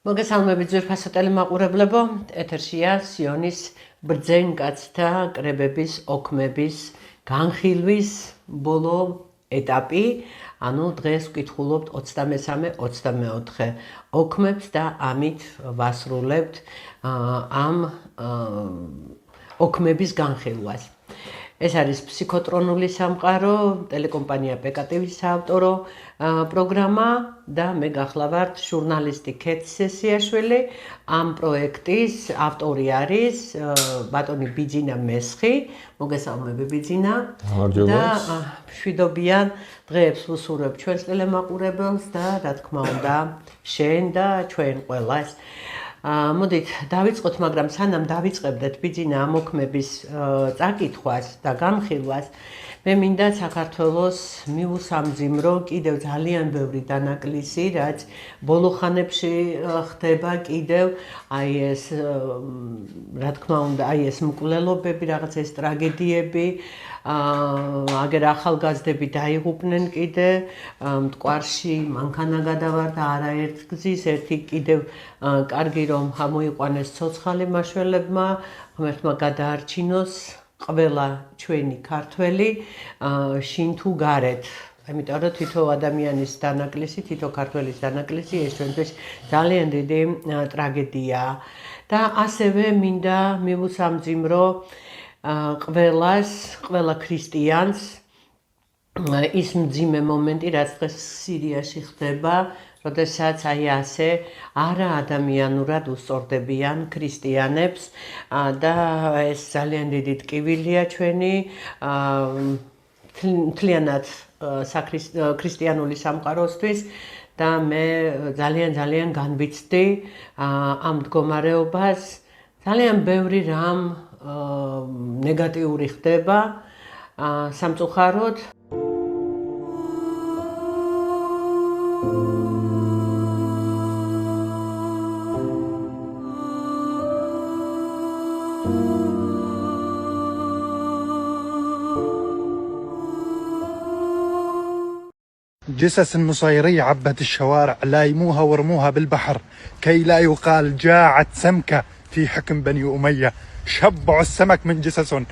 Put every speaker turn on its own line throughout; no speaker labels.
მოგესალმებით ძვირფასო ტელემაყურებლებო, ეთერშია სიონის ბრძენ კაცთა კრებების ოქმების განხილვის ბოლო ეტაპი, ანუ დღეს ვკითხულობთ 23-24 ოქმებს და ამით ვასრულებთ ამ ოქმების განხილვას. ეს არის ფსიქოტრონული სამყარო, ტელეკომპანია PKTV-ის საავტორო პროგრამა და მე გახლავართ ჟურნალისტი ქეთ სესიაშვილი. ამ პროექტის ავტორი არის ბატონი ბიძინა მესხი. მოგესალმები ბიძინა. და მშვიდობიან დღეებს ვუსურვებ ჩვენს ტელემაყურებელს და რა თქმა უნდა შენ და ჩვენ ყველას. მოდით დავიწყოთ, მაგრამ სანამ დავიწყებდეთ ბიძინა ამ ოქმების წაკითხვას და განხილვას, მე მინდა საქართველოს მივუსამძიმრო კიდევ ძალიან ბევრი დანაკლისი, რაც ბოლო ხანებში ხდება კიდევ, ეს რა თქმა უნდა, ეს მკვლელობები, რაღაც ეს ტრაგედიები, აგერ ახალგაზრდები დაიღუპნენ კიდე მტკვარში, მანქანა გადავარდა არაერთ გზის, ერთი კიდევ კარგი რომ ამოიყვანეს ცოცხალი მაშველებმა, ღმერთმა გადაარჩინოს ყველა ჩვენი ქართველი შინ თუ გარეთ. იმიტომ რომ თითო ადამიანის დანაკლისი, თითო ქართველის დანაკლისი ეს ჩვენთვის ძალიან დიდი ტრაგედიაა. და ასევე მინდა მივუსამძიმრო ყველა ქრისტიანს ის მძიმე მომენტი, რაც დღეს სირიაში ხდება, როდესაც ასე არა ადამიანურად უსწორდებიან ქრისტიანებს და ეს ძალიან დიდი ტკივილია ჩვენი მთლიანად ქრისტიანული სამყაროსთვის და მე ძალიან განვიცდი ამ მდგომარეობას. ძალიან ბევრი რამ ნეგატიური ხდება სამწუხაროდ.
جثث النصيرية عبت الشوارع، لايموها ورموها بالبحر كي لا يقال جاعت سمكة في حكم بني أمية، شبعوا السمك من جثثهم.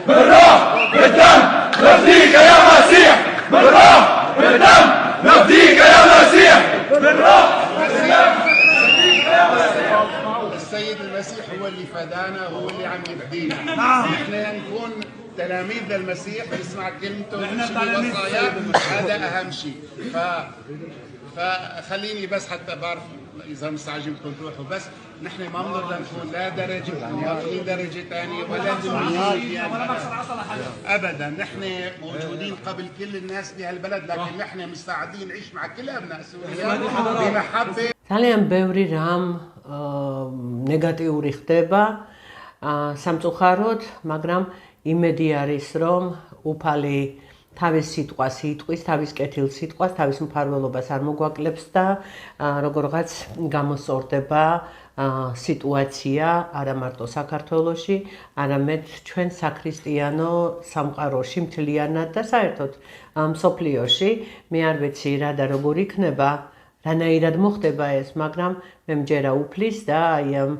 بالروح بالدم نفديك يا مسيح، بالروح بالدم نفديك يا مسيح، بالروح بالدم نفديك يا مسيح.
السيد المسيح هو اللي فدانا، هو اللي عم يفدينا. احنا نكون تلاميذ للمسيح، نسمع كلمته ونمشي بوصاياه، هذا اهم شيء. فخليني بس حتى بعرف اذا مستعجلكم تروحوا، بس نحن ما بنقدر نكون لا درجه مواطنين درجه ثانيه ولا دنيويين ابدا. نحن موجودين قبل كل الناس بهالبلد، لكن نحن مستعدين نعيش مع كل ابناء سوريا بمحبه.
ძალიან ბევრი რამ ნეგატიური ხდება სამწუხაროდ, მაგრამ იმედი არის რომ უფალი თავის სიტყვას იტყვის, თავის კეთილ სიტყვას, თავის მფარველობას არ მოგვაკლებს და როგორღაც გამოსწორდება სიტუაცია არა მარტო საქართველოში, არამედ ჩვენ საქრისტიანო სამყაროში მთლიანად და საერთოდ მსოფლიოში. მე არ ვიცი რა და როგორ იქნება, რანაირად მოხდება ეს, მაგრამ მე მჯერა უფლის და აი ამ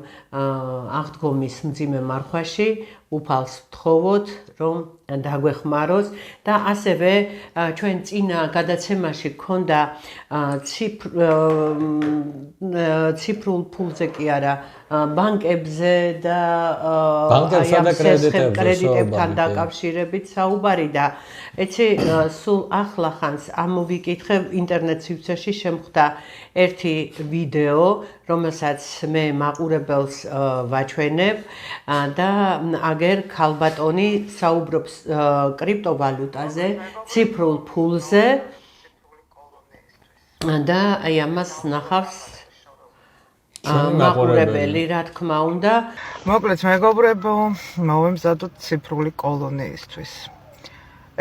აღდგომის მძიმე მარხვაში უფალს ვთხოვოთ, რომ დაგვეხმაროს და ასევე ჩვენ წინა გადაცემაში გქონდა ციფრულ ფულზე კი არა, ბანკებზე და კრედიტებთან დაკავშირებით საუბარი და ეცი სულ ახლახანს ამოვიკითხე ინტერნეტ სივრცეში შემხვდა ერთი ვიდეო, რომელსაც მე მაყურებელს ვაჩვენებ და აგერ ქალბატონი საუბრობს კრიპტოვალუტაზე, ციფრულ ფულზე და აი ამას ნახავს მაყურებელი, რა თქმა უნდა.
მოკლედ მეგობრებო, მოვემზადოთ ციფრული კოლონიისთვის.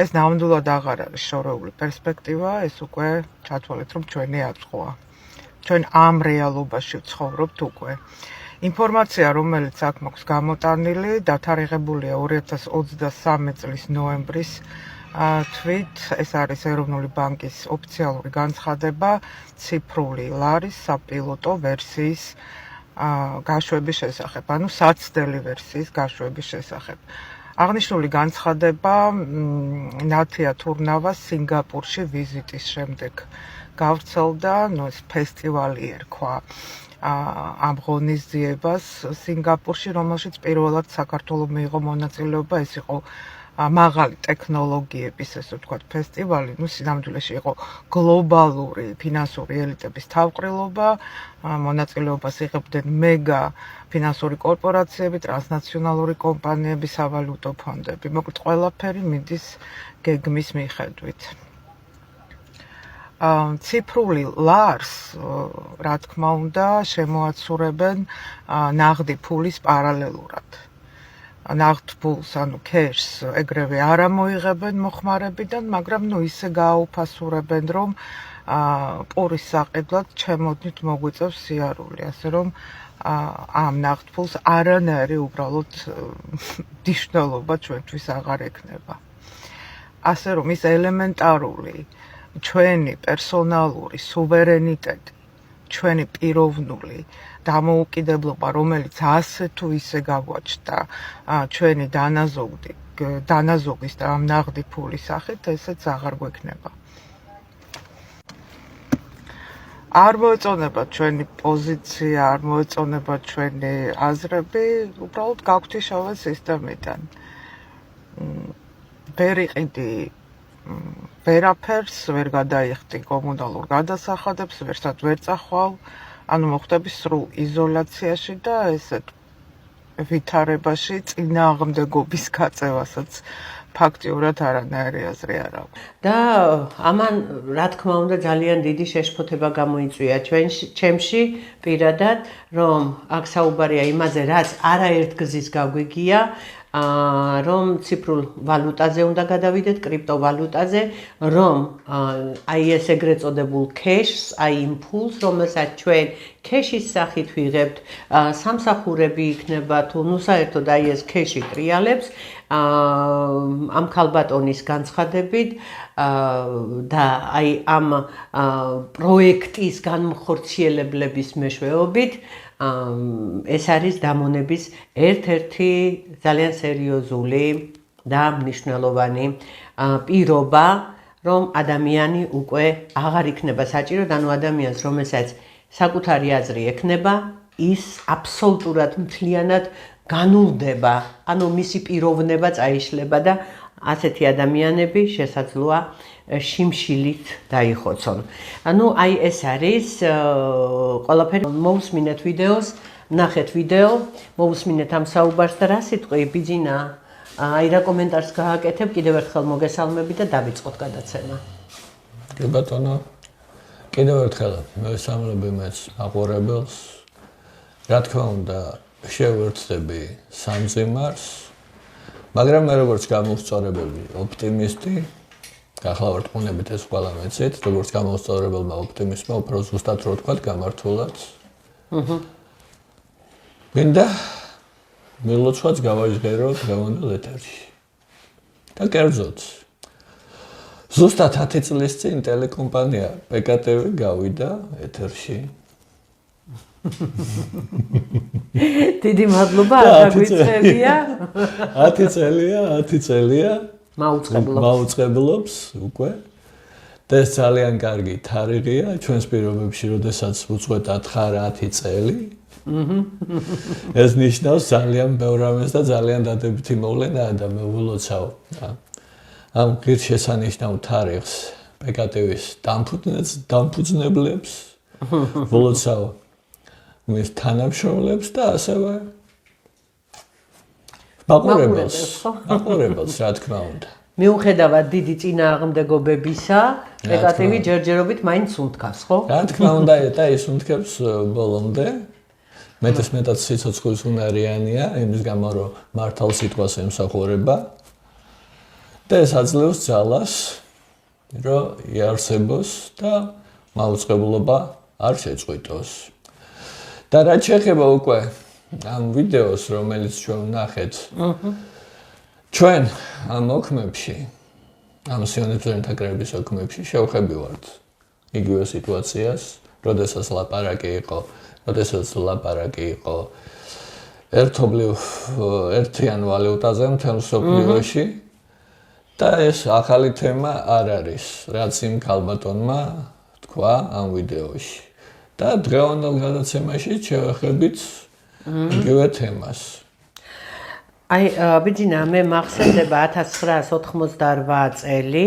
ეს ნამდვილად აღარ არის შორეული პერსპექტივა, ეს უკვე ჩათვალეთ რომ ჩვენი აწყვია. ჩვენ ამ რეალობაში ვცხოვრობთ უკვე. ინფორმაცია, რომელიც აქ მაქვს გამოტანილი, დათარიღებულია 2023 წლის ნოემბრის თვით ეს არის ეროვნული ბანკის ოფიციალური განცხადება ციფრული ლარის საპილოტო ვერსიის გაშვების შესახებ, ანუ საცდელი ვერსიის გაშვების შესახებ. აღნიშნული განცხადება ნათია თურნავას სინგაპურში ვიზიტის შემდეგ გავრცელდა, ეს ფესტივალი ერქვა ამ ღონისძიებას სინგაპურში, რომელშიც პირველად საქართველოს მიიღო მონაწილეობა. ეს იყო მაღალი ტექნოლოგიების, ესე ვთქვათ, ფესტივალი, სინამდვილეში იყო გლობალური ფინანსური ელიტების თავყრილობა, მონაწილეობას იღებდნენ მეგა ფინანსური კორპორაციები, ტრანსნაციონალური კომპანიები, სავალუტო ფონდები. მოკლედ, ყველაფერი მიდის გეგმის მიხედვით. ციფრული ლარს, რა თქმა უნდა, შემოაცურებენ ნაღდი ფულის პარალელურად. ნაღდ ფულს, ანუ cash-ს ეგრევე არ ამოიღებენ მოხმარებიდან, მაგრამ ისე გააუფასურებენ, რომ პურის საყიდლად ჩემოდით მოგვიწევს სიარული, ასე რომ ამ ნაღდ ფულს არანაირი უბრალოდ მნიშვნელობა ჩვენთვის აღარ ექნება. ასე რომ ის ელემენტარული ჩვენი პერსონალური სუვერენიტეტი, ჩვენი პიროვნული დამოუკიდებლობა, რომელიც ასე თუ ისე გაგვაჩნდა ჩვენი დანაზოგის და ამ ნაღდი ფულის სახით, ესეც აღარ გვექნება. არ მოეწონება ჩვენი პოზიცია, არ მოეწონება ჩვენი აზრები, უბრალოდ გავგვთიშავენ სისტემიდან. ვერ იყიდი ვერაფერს, ვერ გადაიხდი კომუნალურ გადასახადებს, ვერსად ვერ წახვალ, ანუ მოხვდები სრულ იზოლაციაში და ესეთ ვითარებაში წინააღმდეგობის გაწევასაც ფაქტიურად არანაირი აზრი არ აქვს.
და ამან, რა თქმა უნდა, ძალიან დიდი შეშფოთება გამოიწვია ჩემში პირადად, რომ აქ საუბარია იმაზე, რაც არაერთგზის გაგვიგია, რომ ციფრულ ვალუტაზე უნდა გადავიდეთ, კრიპტოვალუტაზე, რომ აი ეს ეგრეთ წოდებულ cash-ს, აი იმ ფულს, რომელსაც ჩვენ cash-ის სახით ვიღებთ, სამსახურები იქნება თუ საერთოდ აი ეს cash-ი ტრიალებს, ამ ქალბატონის განცხადებით და აი ამ პროექტის განმხორციელებლების მეშვეობით ეს არის დამონების ერთ-ერთი ძალიან სერიოზული და მნიშვნელოვანი პირობა, რომ ადამიანი უკვე აღარ იქნება საჭიროდ, ანუ ადამიანს, რომელსაც საკუთარი აზრი ექნება, ის აბსოლუტურად მთლიანად განულდება, ანუ მისი პიროვნება წაიშლება და ასეთი ადამიანები შესაძლოა შიმშილით დაიხოცონ. ანუ აი ეს არის ყველაფერი. მოусმინეთ ვიდეოს, ნახეთ ვიდეო, მოусმინეთ ამ საუბარს და რა სიტყვი ბიძინა, აი რა კომენტარს გააკეთებ, კიდევ ერთხელ მოგესალმები და დავიწყოთ გადაცემა.
კი ბატონო, კიდევ ერთხელ მესალმები მეც მაყურებელს. რა თქმა უნდა, შევერთდები სამძიმარს, მაგრამ მე როგორც გამოსწორებელი ოპტიმისტი, გახლავართ მონებით ეს ყველა მეცეთ, როგორც გამოსწორებელმა ოპტიმისტმა, უფრო ზუსტად რო ვთქვათ, გამართულად. მინდა მილოცვაც გავაჟღერო დღევანდელ ეთერში. და კერძოდ, ზუსტად 10 წლის წინ ტელეკომპანია PKTV გავიდა ეთერში.
დიდი მადლობა, არ დაგვიწყებია.
10 წელია. მაუწყებლობს უკვე. და ეს ძალიან კარგი თარიღია ჩვენს პირობებში, როდესაც უწყვეტ 9 წელი. ეს ნიშნავს ძალიან ბევრ რამეს და ძალიან დადებითი მოვლენაა და მე ვილოცავ ამ ღირსშესანიშნავ თარიღს PKTV-ის დამფუძნებლებს, ვილოცავ მის თანამშრომლებს და ასევე მაყურებელს, რა თქმა უნდა.
მიუხედავად დიდი წინააღმდეგობებისა, PKTV ჯერჯერობით მაინც უნთქავს, ხო?
რა თქმა უნდა, და ის უნთქებს ბოლომდე. მეტად სიცოცხლის უნარიანია, იმის გამო, რომ მართალ სიტყვას ემსახურება და ეს აძლევს ძალას, რომ იარსებოს და მაუწყებლობა არ შეწყვიტოს. და რაც შეეხება უკვე ამ ვიდეოს, რომელიც ჩვენ ვნახეთ, ჩვენ ამ მოქმედში ამ სიონებზეთა კრების ოქმებში შევხებივართ იგივე სიტუაციას, როდესაც ლაპარაკი იყო ერთიან ვალუტაზე მთელ მსოფლიოში და ეს ახალი თემა არ არის, რაც იმ ქალბატონმა თქვა ამ ვიდეოში. და დღევანდელ გადაცემაში შევეხებით იგივე თემას.
აი, ბიძინა, მე მახსენდება 1988 წელი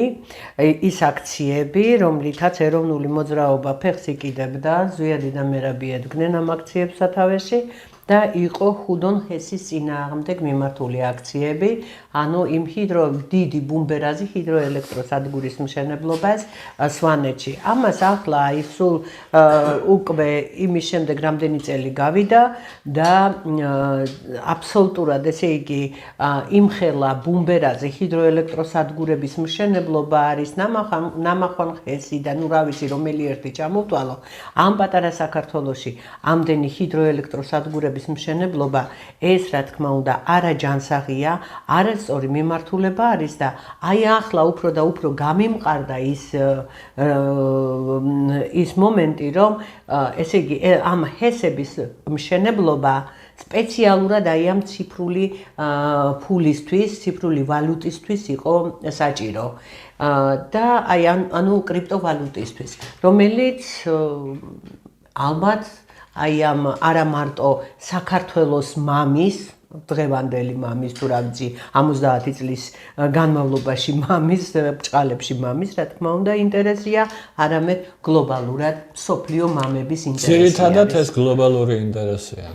ის აქციები, რომლითაც ეროვნული მოძრაობა ფეხს იკიდებდა, ზვიადი და მერაბი ედგნენ ამ აქციებს სათავეში და იყო ხუდონ ჰესის წინააღმდეგ მიმართული აქციები, ანუ იმ დიდი ბუმბერაზი ჰიდროელექტროსადგურის მშენებლობას სვანეთში. ამას ახლა აი სულ უკვე იმის შემდეგ რამდენი წელი გავიდა და აბსოლუტურად ესე იგი იმხელა ბუმბერაზი ჰიდროელექტროსადგურების მშენებლობა არის ნამახვან ჰესი და ნუ რა ვიცი რომელი ერთი ჩამოვთვალო ამ პატარა საქართველოში ამდენი ჰიდროელექტროსადგურების მშენებლობა ეს რა თქმა უნდა არა ჯანსაღია, არასწორი მიმართულება არის და აი ახლა უფრო და უფრო გამიმყარდა ის მომენტი, რომ ესე იგი ამ ჰესების მშენებლობა სპეციალურად აი ამ ციფრული ფულისთვის, ციფრული ვალუტისთვის იყო საჭირო. და აი ანუ კრიპტოვალუტისთვის, რომელიც ალბათ აი ამ არა მარტო საქართველოს მამის, დღევანდელი მამის თუ რა ვიცი 70 წლის განმავლობაში მამის, ბჭყალებში მამის, რა თქმა უნდა ინტერესია, არამედ გლობალურად სოფლიო მამების ინტერესია.
ძირითადად ეს გლობალური ინტერესია.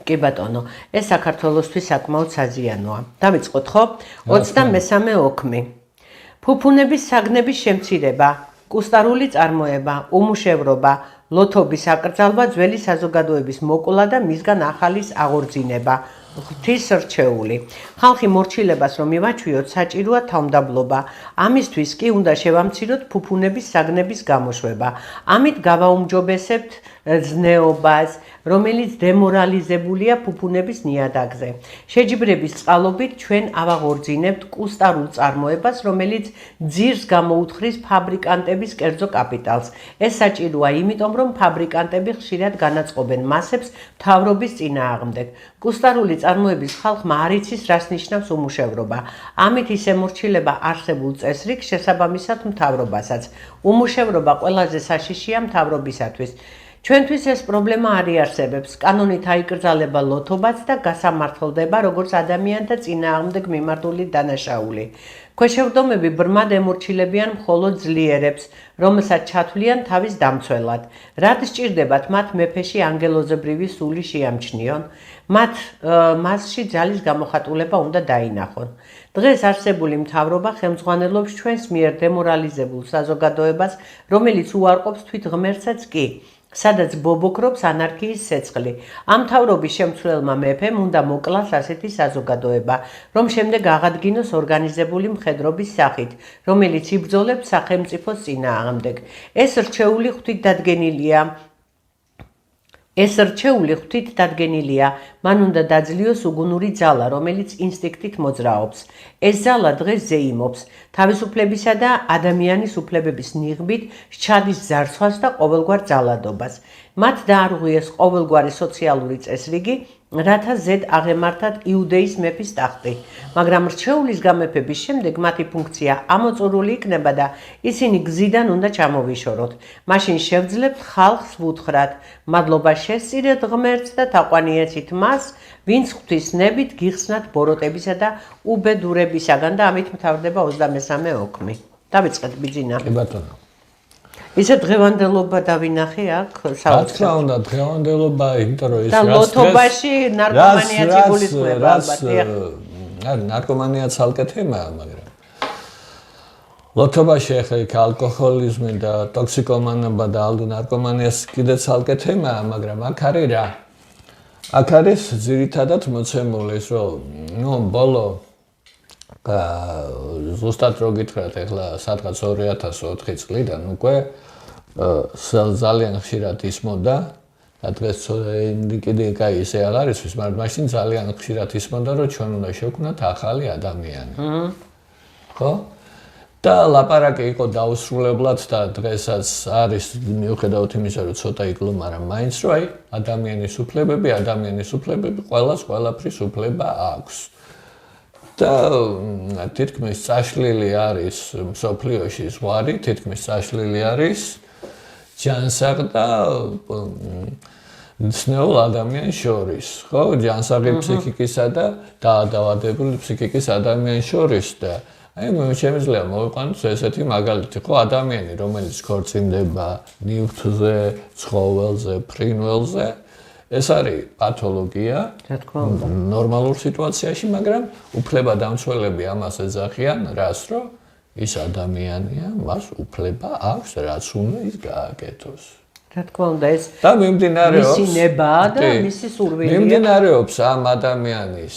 კი ბატონო, ეს საქართველოსთვის საკმაოდ საზიანოა. დავიწყოთ ხო? 23 ოქმი. ფუფუნების საგნების შემცირება, კუსტარული წარმოება, უმუშევრობა, ლოთობის აკრძალვა, ძველი საზოგადოების მოკლა და მისგან ახალის აღორძინება. ღვთის რჩეული. ხალხი მორჩილებას რომ მივაჩვიოთ, საჭიროა თავმდაბლობა. ამისთვის კი უნდა შევამციროთ ფუფუნების საგნების გამოშვება. ამით გავაუმჯობესებთ ზნეობას, რომელიც დემორალიზებულია ფუფუნების ნიადაგზე. შეჯიბრების წყალობით ჩვენ ავაღორძინებთ კუსტარულ წარმოებას, რომელიც ძირს გამოუთხრის ფაბრიკანტების კერძო კაპიტალს. ეს საჭიროა იმიტომ, რომ ფაბრიკანტები ხშირად განაწყობენ მასებს მთავრობის წინააღმდეგ. კუსტარული წარმოების ხალხმა არ იცის, რას ნიშნავს უმუშევრობა. ამით ის ემორჩილება არსებულ წესრიგს, შესაბამისად მთავრობასაც. უმუშევრობა ყველაზე საშიშია მთავრობისათვის. ჩვენთვის ეს პრობლემა არ იარსებებს. კანონით აიკრძალება ლოთობაც და გასამართლდება როგორც ადამიანთა წინააღმდეგ მიმართული დანაშაული. ქვეშევრდომები ბრმად ემორჩილებიან მხოლოდ ძლიერებს, რომელსაც ჩათვლიან თავის დამცველად. რად სჭირდებათ მათ მეფეში ანგელოზებრივი სული შეამჩნიონ? მასში ძალის გამოხატულება უნდა დაინახონ. დღეს არსებული მთავრობა ხელმძღვანელობს ჩვენს მიერ დემორალიზებულ საზოგადოებას, რომელიც უარყოფს თვით ღმერთსაც კი. სადაც ბობოქრობს ანარქიის ცეცხლი. ამ მთავრობის შემცვლელმა მეფემ უნდა მოკლას ასეთი საზოგადოება, რომ შემდეგ აღადგინოს ორგანიზებული მხედრობის სახით, რომელიც იბრძოლებს სახელმწიფოს წინააღმდეგ. ეს რჩეული ღვთით დადგენილია, მან უნდა დაძლიოს უგუნური ძალა, რომელიც ინსტინქტით მოძრაობს. ეს ძალა დღეს ზეიმობს, თავისუფლებისა და ადამიანის უფლებების ნიღბით სჩადის ძარცვას და ყოველგვარ ძალადობას. მათ დაარღვიეს ყოველგვარი სოციალური წესრიგი, რათა ზედ აღემართათ იუდეის მეფის ტახტი. მაგრამ რჩეულის გამეფების შემდეგ მათი ფუნქცია ამოწურული იქნება და ისინი გზიდან უნდა ჩამოვიშოროთ. მაშინ შევძლებთ ხალხს ვუთხრათ, მადლობა შესწირეთ ღმერთს და თაყვანიეცით მას, ვინც ღვთის ნებით გიხსნათ ბოროტებისა და უბედურებისაგან და ამით მთავრდება 23 ოქმი. დავიწყეთ ბიძინა.
კი ბატონო.
ისე დღევანდელობა დავინახე აქ
რა თქმა უნდა დღევანდელობა, იმიტომ რომ ის
და ლოთობაში ნარკომანიაც იგულისხმება ალბათ.
ნარკომანია ცალკე თემაა, მაგრამ ლოთობაში ახლა იქ ალკოჰოლიზმი და ტოქსიკომანობა და ნარკომანიას კიდე ცალკე თემაა, მაგრამ აქ არის რა? აქ არის ძირითადად მოცემული ის, რომ ბოლო ზუსტად რო გითხრათ, ახლა სადღაც 2004 წლიდან უკვე ძალიან ხშირად ისმოდა და დღეს კიდე კაი ისე არ არის, მაგრამ მაშინ ძალიან ხშირად ისმოდა, რომ ჩვენ უნდა შევქმნათ ახალი ადამიანი. ხო? და ლაპარაკი იყო დაუსრულებლად და დღესაც არის მიუხედავად იმისა, რომ ცოტა იკლო, მაგრამ მაინც რომ აი ადამიანის უფლებები ყველას ყველაფრის უფლება აქვს. და თითქმის წაშლილი არის მსოფლიოში ზღვარი, თითქმის წაშლილი არის ჯანსაღ და ცნეულ ადამიანს შორის, ხო? ჯანსაღი ფსიქიკისა და დაავადებული ფსიქიკის ადამიანს შორის და აი შემიძლია მოვიყვანოთ ესეთი მაგალითი, ხო, ადამიანი, რომელიც ქორწინდება ნივთზე, ცხოველზე, ფრინველზე, ეს არის პათოლოგია.
რა თქმა უნდა.
ნორმალურ სიტუაციაში, მაგრამ უფლებადამცველები ამას ეძახიან, რას რომ ის ადამიანია, მას უფლება აქვს, რაც უნდა ის გააკეთოს.
რა თქმა უნდა, ეს
და მიმდინარეობს
მისი ნება და მისი სურვილია.
მიმდინარეობს ამ ადამიანის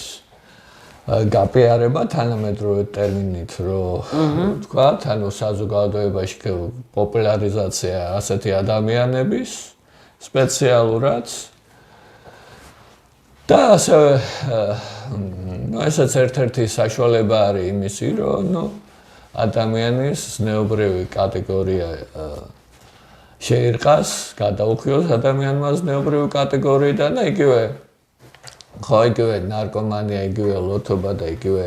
გაპიარება თანამედროვე ტერმინით, რომ თქვათ, ანუ საზოგადოებაში პოპულარიზაცია ასეთი ადამიანების სპეციალურად და ასევე ესაც ერთ-ერთი საშუალება არის იმისი, რომ ადამიანის ზნეობრივი კატეგორია შეირყას, გადაუხიოს ადამიანმა ზნეობრივი კატეგორიიდან და იგივე ნარკომანია, იგივე ლოთობა და იგივე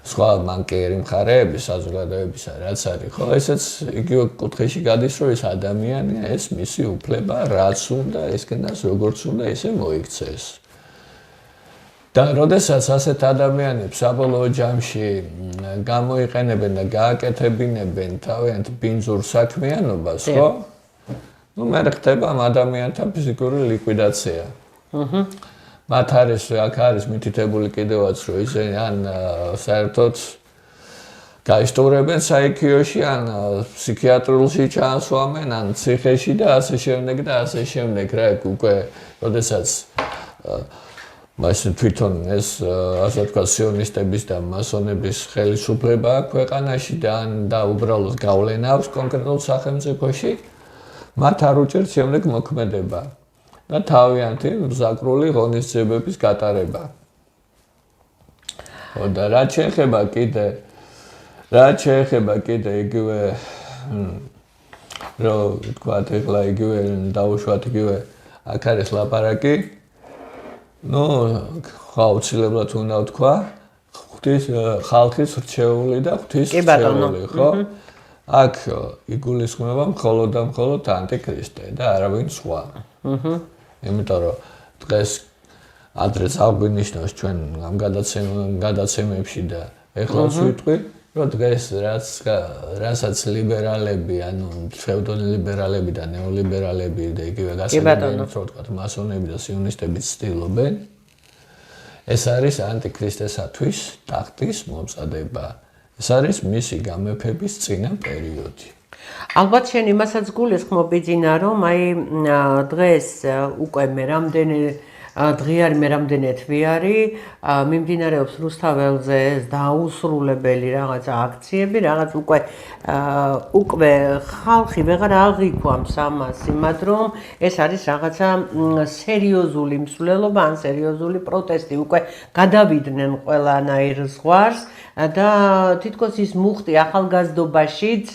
სხვა მანკიერი მხარეები საზოგადოებისა, რაც არის, ხო, ესეც იგივე კუთხეში გადის, რომ ეს ადამიანია, ეს მისი უფლება, რაც უნდა, ესკენას როგორც უნდა, ისე მოიქცეს. და როდესაც ასეთ ადამიანებს საბოლოო ჯამში გამოიყენებენ და გააკეთებინებენ თავიანთ ბინძურ საქმიანობას, ხო? მე ხდება ამ ადამიანთა ფიზიკური ლიკვიდაცია. მათ აქ არის მითითებული კიდევაც, რომ ისინი ან საერთოდ გაისტუმრებენ საიქიოში, ან ფსიქიატრიულში ჩაასვამენ, ან ციხეში და ასე შემდეგ და ასე შემდეგ. რა უკვე, როდესაც მასე თვითონ ეს ასე ვთქვათ სიონისტების და მასონების ხელისუფლება აქვს ქვეყანაში და უბრალოდ გავლენა აქვს კონკრეტულ სახელმწიფოში, მათ არ უჭერთ შემდეგ მოქმედება და თავიანთი მზაკრული ღონისძიებების გატარება. და რაც შეეხება კიდე იგივე რომ ვთქვათ ეხლა იგივე დაუშვათ იგივე აქ არის ლაპარაკი აუცილებლად უნდა ვთქვა ღვთის ხალხის რჩეული და ღვთის რჩეული, ხო? აქ იგულისხმება მხოლოდ და მხოლოდ ანტიქრისტე და არავინ სხვა. იმიტომ რომ დღეს ადრეც აღგვინიშნავს ჩვენ ამ გადაცემებში და ეხლაც ვიტყვი, რომ დღეს რასაც ლიბერალები, ანუ ფსევდოლიბერალები და ნეოლიბერალები და იგივე გასაგებია, რომ ვთქვათ, მასონები და სიონისტები ცდილობენ, ეს არის ანტიქრისტესათვის ტახტის მომწადება. ეს არის მისი გამეფების წინა პერიოდი.
ალბათ შენ იმასაც გულისხმობ რომ აი დღეს უკვე დღიარი მე რამდენი თვიარი მიმდინარეობს რუსთაველზე ეს დაუსრულებელი რაღაცა აქციები, რაღაც უკვე ხალხი ვეღარ აღიქვამს ამას, იმად რომ ეს არის რაღაცა სერიოზული მსვლელობა ან სერიოზული პროტესტი, უკვე გადავიდნენ ყველანაირ ზღვარს და თითქოს ის მუხტი ახალგაზრდობაშიც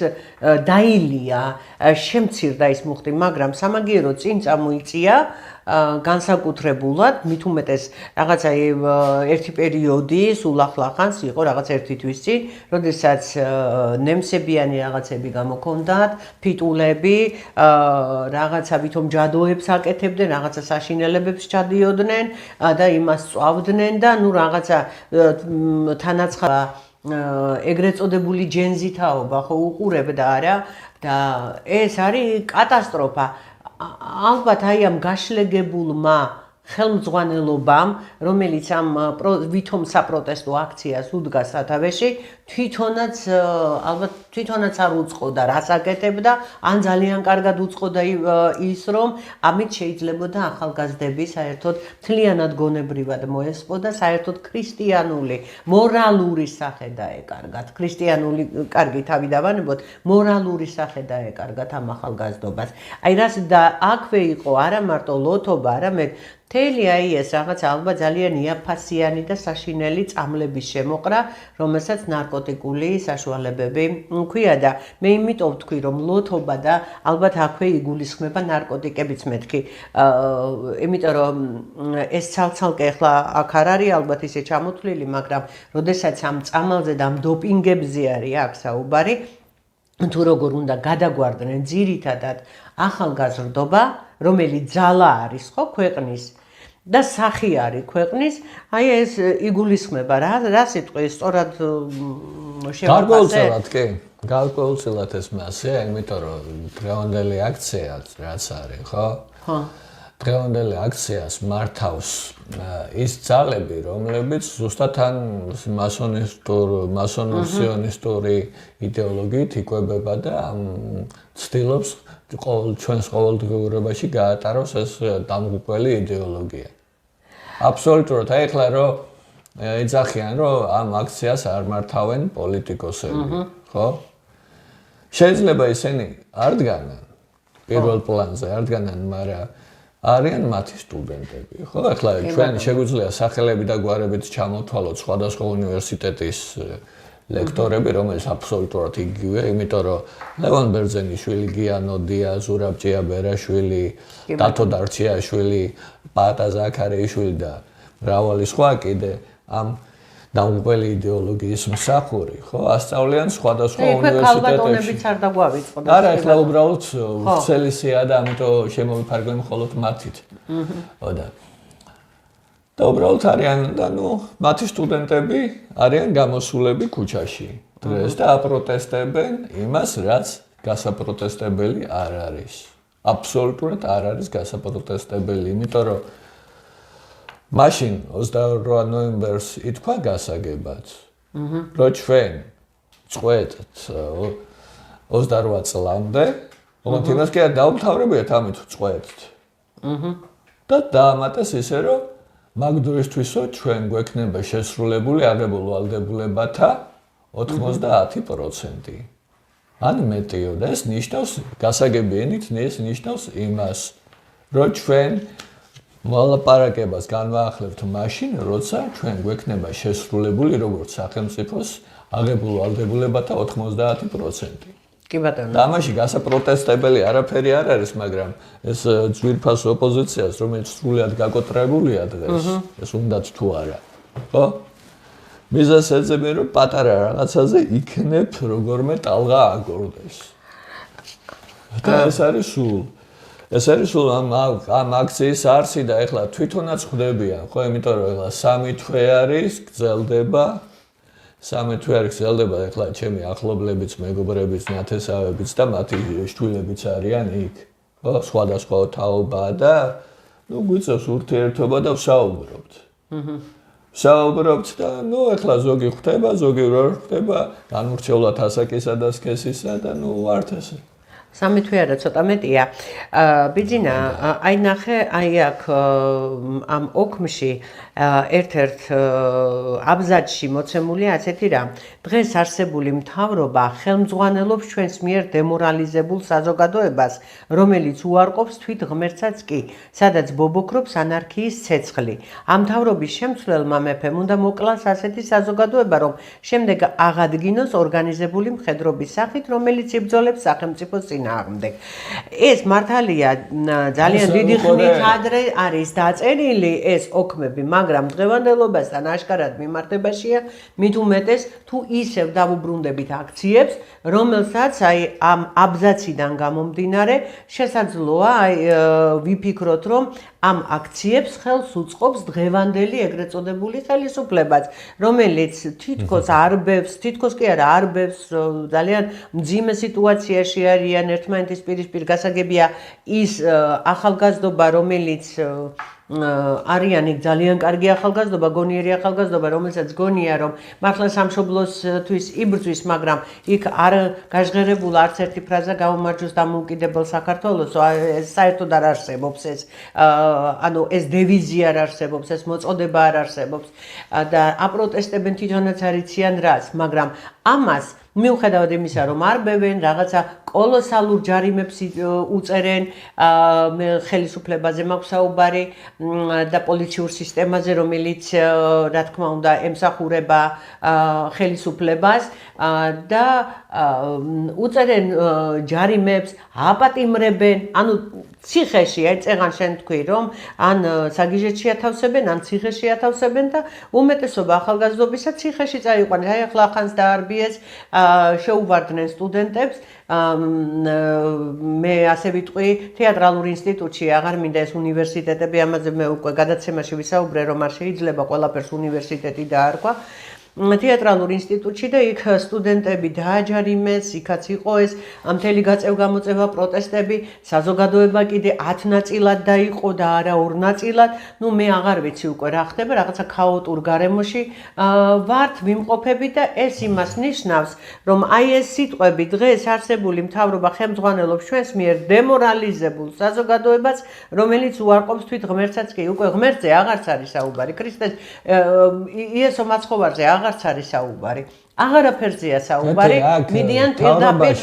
დაილია, შემცირდა ის მუხტი, მაგრამ სამაგიერო წინ წამოიწია განსაკუთრებულად, მით უმეტეს რაღაცა ერთი პერიოდი, სულ ახლახანს იყო რაღაც ერთი თვის წინ, როდესაც ნემსებიანი რაღაცები გამოქონდათ, ფიტულები, რაღაცა ვითომ ჯადოებს აკეთებდნენ, რაღაცა საშინელებებს ჩადიოდნენ და იმას წვავდნენ და რაღაცა თანაცხადია ეგრეთ წოდებული ჯენზითაობა ხო უყურებდა არა და ეს არის კატასტროფა. ალბათ აი ამ გაშლეგებულმა ხელმძღვანელობამ, რომელიც ამ ვითომ საპროტესტო აქციას უდგა სათავეში, თვითონაც არ უწყოდა რას აკეთებდა, ან ძალიან კარგად უწყოდა ის, რომ ამით შეიძლებოდა ახალგაზრდები საერთოდ მთლიანად გონებრივად მოესწოდა, საერთოდ ქრისტიანული, მორალური სახე დაეკარგათ. ქრისტიანული კარგი თავი დავანებოთ, მორალური სახე დაეკარგათ ამ ახალგაზრდობას. აი რას და აქვე იყო არა მარტო ლოთობა, არამედ მთელი აი ეს რაღაც ალბათ ძალიან იაფასიანი და საშინელი წამლების შემოყრა, რომელსაც ნარკოტიკული საშუალებები ქვია და მე იმიტომ ვთქვი, რომ ლოთობა და ალბათ აქვე იგულისხმება ნარკოტიკებიც მეთქი. იმიტომ რომ ეს ცალ-ცალკე ახლა აქ არ არის ალბათ ისე ჩამოთვლილი, მაგრამ როდესაც ამ წამალზე და ამ დოპინგებზე არის აქ საუბარი, თუ როგორ უნდა გადაგვარდნენ ძირითადად ახალგაზრდობა, რომელიც ძალა არის ხო ქვეყნის და სახი არის ქვეყნის, აი ეს იგულისხმება რა სიტყვის სწორად
შევაფასე. გარკვეულწილად ეს მასეა, იმიტომ რომ დღევანდელი აქცია რაც არის, ხო?
ხო.
დღევანდელი აქციას მართავს ის ძალები, რომლებიც ზუსტად ან მასონისტური იდეოლოგიით იკვებება და ცდილობს ჩვენს ყოველდღიურობაში გაატაროს ეს დამღუპველი იდეოლოგია. აბსოლუტურად, აი ახლა რომ ეძახიან, რომ ამ აქციას არ მართავენ პოლიტიკოსები, ხო? შეიძლება ისინი არ დგანან პირველ პლანზე, არ დგანან, მაგრამ არიან მათი სტუდენტები, ხო? ახლა ჩვენ შეგვიძლია სახელები და გვარებით ჩამოვთვალოთ სხვადასხვა უნივერსიტეტის ლექტორები, რომელიც აბსოლუტურად იგივე, იმიტომ რომ ლევან ბერძენიშვილი, გიანოდია, ზურაბ ჭიაბერაშვილი, დათო დარჩიაშვილი, პატა ზაქარიაშვილი და მრავალი სხვა კიდე ამ დამღუპველი იდეოლოგიის მსახური, ხო? ასწავლიან სხვადასხვა უნივერსიტეტებში.
არ დაგვავიწყო.
არა, ახლა უბრალოდ ვრცელი სია და ამიტომ შემოვიფარგლე მხოლოდ მათით. ოდა. და უბრალოდ არიან და მათი სტუდენტები არიან გამოსულები ქუჩაში დღეს და აპროტესტებენ იმას, რაც გასაპროტესტებელი არ არის. აბსოლუტურად არ არის გასაპროტესტებელი, იმიტომ რომ მაშინ 28 ნოემბერს ითქვა გასაგებად, რომ ჩვენ წყვეტთ 28 წლამდე, ოღონდ იმას კი არ დაუმთავრებიათ ამით წყვეტთ. და დაამატეს ისე, რომ მაგ დროისთვისო ჩვენ გვექნება შესრულებული აღებულ ვალდებულებათა 90%. ან მეტიო და ეს ნიშნავს გასაგები ენით, ეს ნიშნავს იმას, რომ ჩვენ მოლაპარაკებას განვაახლებთ მაშინ, როცა ჩვენ გვექნება შესრულებული როგორც სახელმწიფოს აღებულ ვალდებულებათა 90%.
კი ბატონო.
და ამაში გასაპროტესტებელი არაფერი არ არის, მაგრამ ეს ძვირფას ოპოზიციას, რომელიც სრულად გაკოტრებულია დღეს, ეს უნდათ თუ არა. ხო? მიზანს ეძებენ, რომ პატარა რაღაცაზე იქნებ როგორმე ტალღა აგორდეს. და ეს არის სულ ამ აქციის არსი და ეხლა თვითონაც ხვდებიან, ხო, იმიტომ რომ ეხლა 3 თვე არის, გრძელდება. 3 თვე არის გრძელდება, ეხლა ჩემი ახლობლებიც, მეგობრებიც, ნათესავებიც და მათი შვილებიც არიან იქ. ხო, სხვადასხვა თაობაა და გვიწევს ურთიერთობა და ვსაუბრობთ. ვსაუბრობთ და ეხლა ზოგი ხვდება, ზოგი ვერ ხვდება, განურჩევლად ასაკისა და სქესისა და ვართ ესე.
3 თვე არა, ცოტა მეტია. ბიძინა, აი ნახე, აი აქ ამ ოქმში ერთ-ერთ აბზაცში მოცემულია ასეთი რამ. დღეს არსებული მთავრობა ხელმძღვანელობს ჩვენს მიერ დემორალიზებულ საზოგადოებას, რომელიც უარყოფს თვით ღმერთსაც კი, სადაც ბობოქრობს ანარქიის ცეცხლი. ამ მთავრობის შემცვლელმა მეფემ უნდა მოკლას ასეთი საზოგადოება, რომ შემდეგ აღადგინოს ორგანიზებული მხედრობის სახით, რომელიც იბრძოლებს სახელმწიფოს წინააღმდეგ. ეს მართალია ძალიან დიდი ხნით ადრე არის დაწერილი ეს ოქმები, მაგრამ დღევანდელობასთან აშკარად მიმართებაშია, მით უმეტეს თუ ისევ დავუბრუნდებით აქციებს, რომელსაც აი ამ აბზაციდან გამომდინარე შესაძლოა ვიფიქროთ, რომ ამ აქციებს ხელს უწყობს დღევანდელი ეგრეთ წოდებული ხელისუფლებაც, რომელიც თითქოს არბევს, თითქოს კი არა არბევს, ძალიან მძიმე სიტუაციაში არიან ერთმანეთის პირისპირ. გასაგებია ის ახალგაზრდობა, რომელიც არიან იქ ძალიან კარგი ახალგაზრდობა, გონიერი ახალგაზრდობა, რომელსაც გონია, რომ მართლა სამშობლოსთვის იბრძვის, მაგრამ იქ არ გაჟღერებულა არც ერთი ფრაზა გაუმარჯოს დამოუკიდებელ საქართველოს, ეს საერთოდ არ არსებობს ეს, ანუ ეს დევიზი არ არსებობს, ეს მოწოდება არ არსებობს და აპროტესტებენ თვითონაც არიციან რას, მაგრამ ამას მიუხედავად იმისა, რომ არბევენ, რაღაცა კოლოსალურ ჯარიმებს უწერენ, ხელისუფლებაზე მაქვს საუბარი, და პოლიციურ სისტემაზე, რომელიც რა თქმა უნდა ემსახურება ხელისუფლებას და უწერენ ჯარიმებს, აპატიმრებენ, ანუ ციხეში ეწეღან შენ თქვი რომ ან საგიჟეთში ათავსებენ, ან ციხეში ათავსებენ და უმეტესობა ახალგაზრდობისა ციხეში წაიყვანეს. აი ახლა ახანს დაარბიეს, შეუვარდნენ სტუდენტებს. მე ასე ვიტყვი, თეატრალურ ინსტიტუტში აღარ მინდა ეს უნივერსიტეტები, ამაზე მე უკვე გადაცემაში ვისაუბრე, რომ არ შეიძლება ყველაფერს უნივერსიტეტი დაარქვა. თეატრალურ ინსტიტუტში და იქ სტუდენტები დააჯარიმეს, იქაც იყო ეს მთელი გაწევ-გამოწევა პროტესტები, საზოგადოება კიდე 10 ნაწილად დაიყო და არა 2 ნაწილად. ნუ მე აღარ ვიცი უკვე რა ხდება, რაღაცა ქაოტურ გარემოში ვართ მიმყოფები და ეს იმას ნიშნავს, რომ აი ეს სიტყვები დღეს არსებული მთავრობა ხელმძღვანელობს ჩვენს მიერ დემორალიზებულ საზოგადოებას, რომელიც უარყოფს თვით ღმერთსაც კი, უკვე ღმერთზე აღარც არის საუბარი, ქრისტეს იესო მაცხოვარზე აღარც არის საუბარი. აღარაფერზეა საუბარი. მიდიან პირდაპირ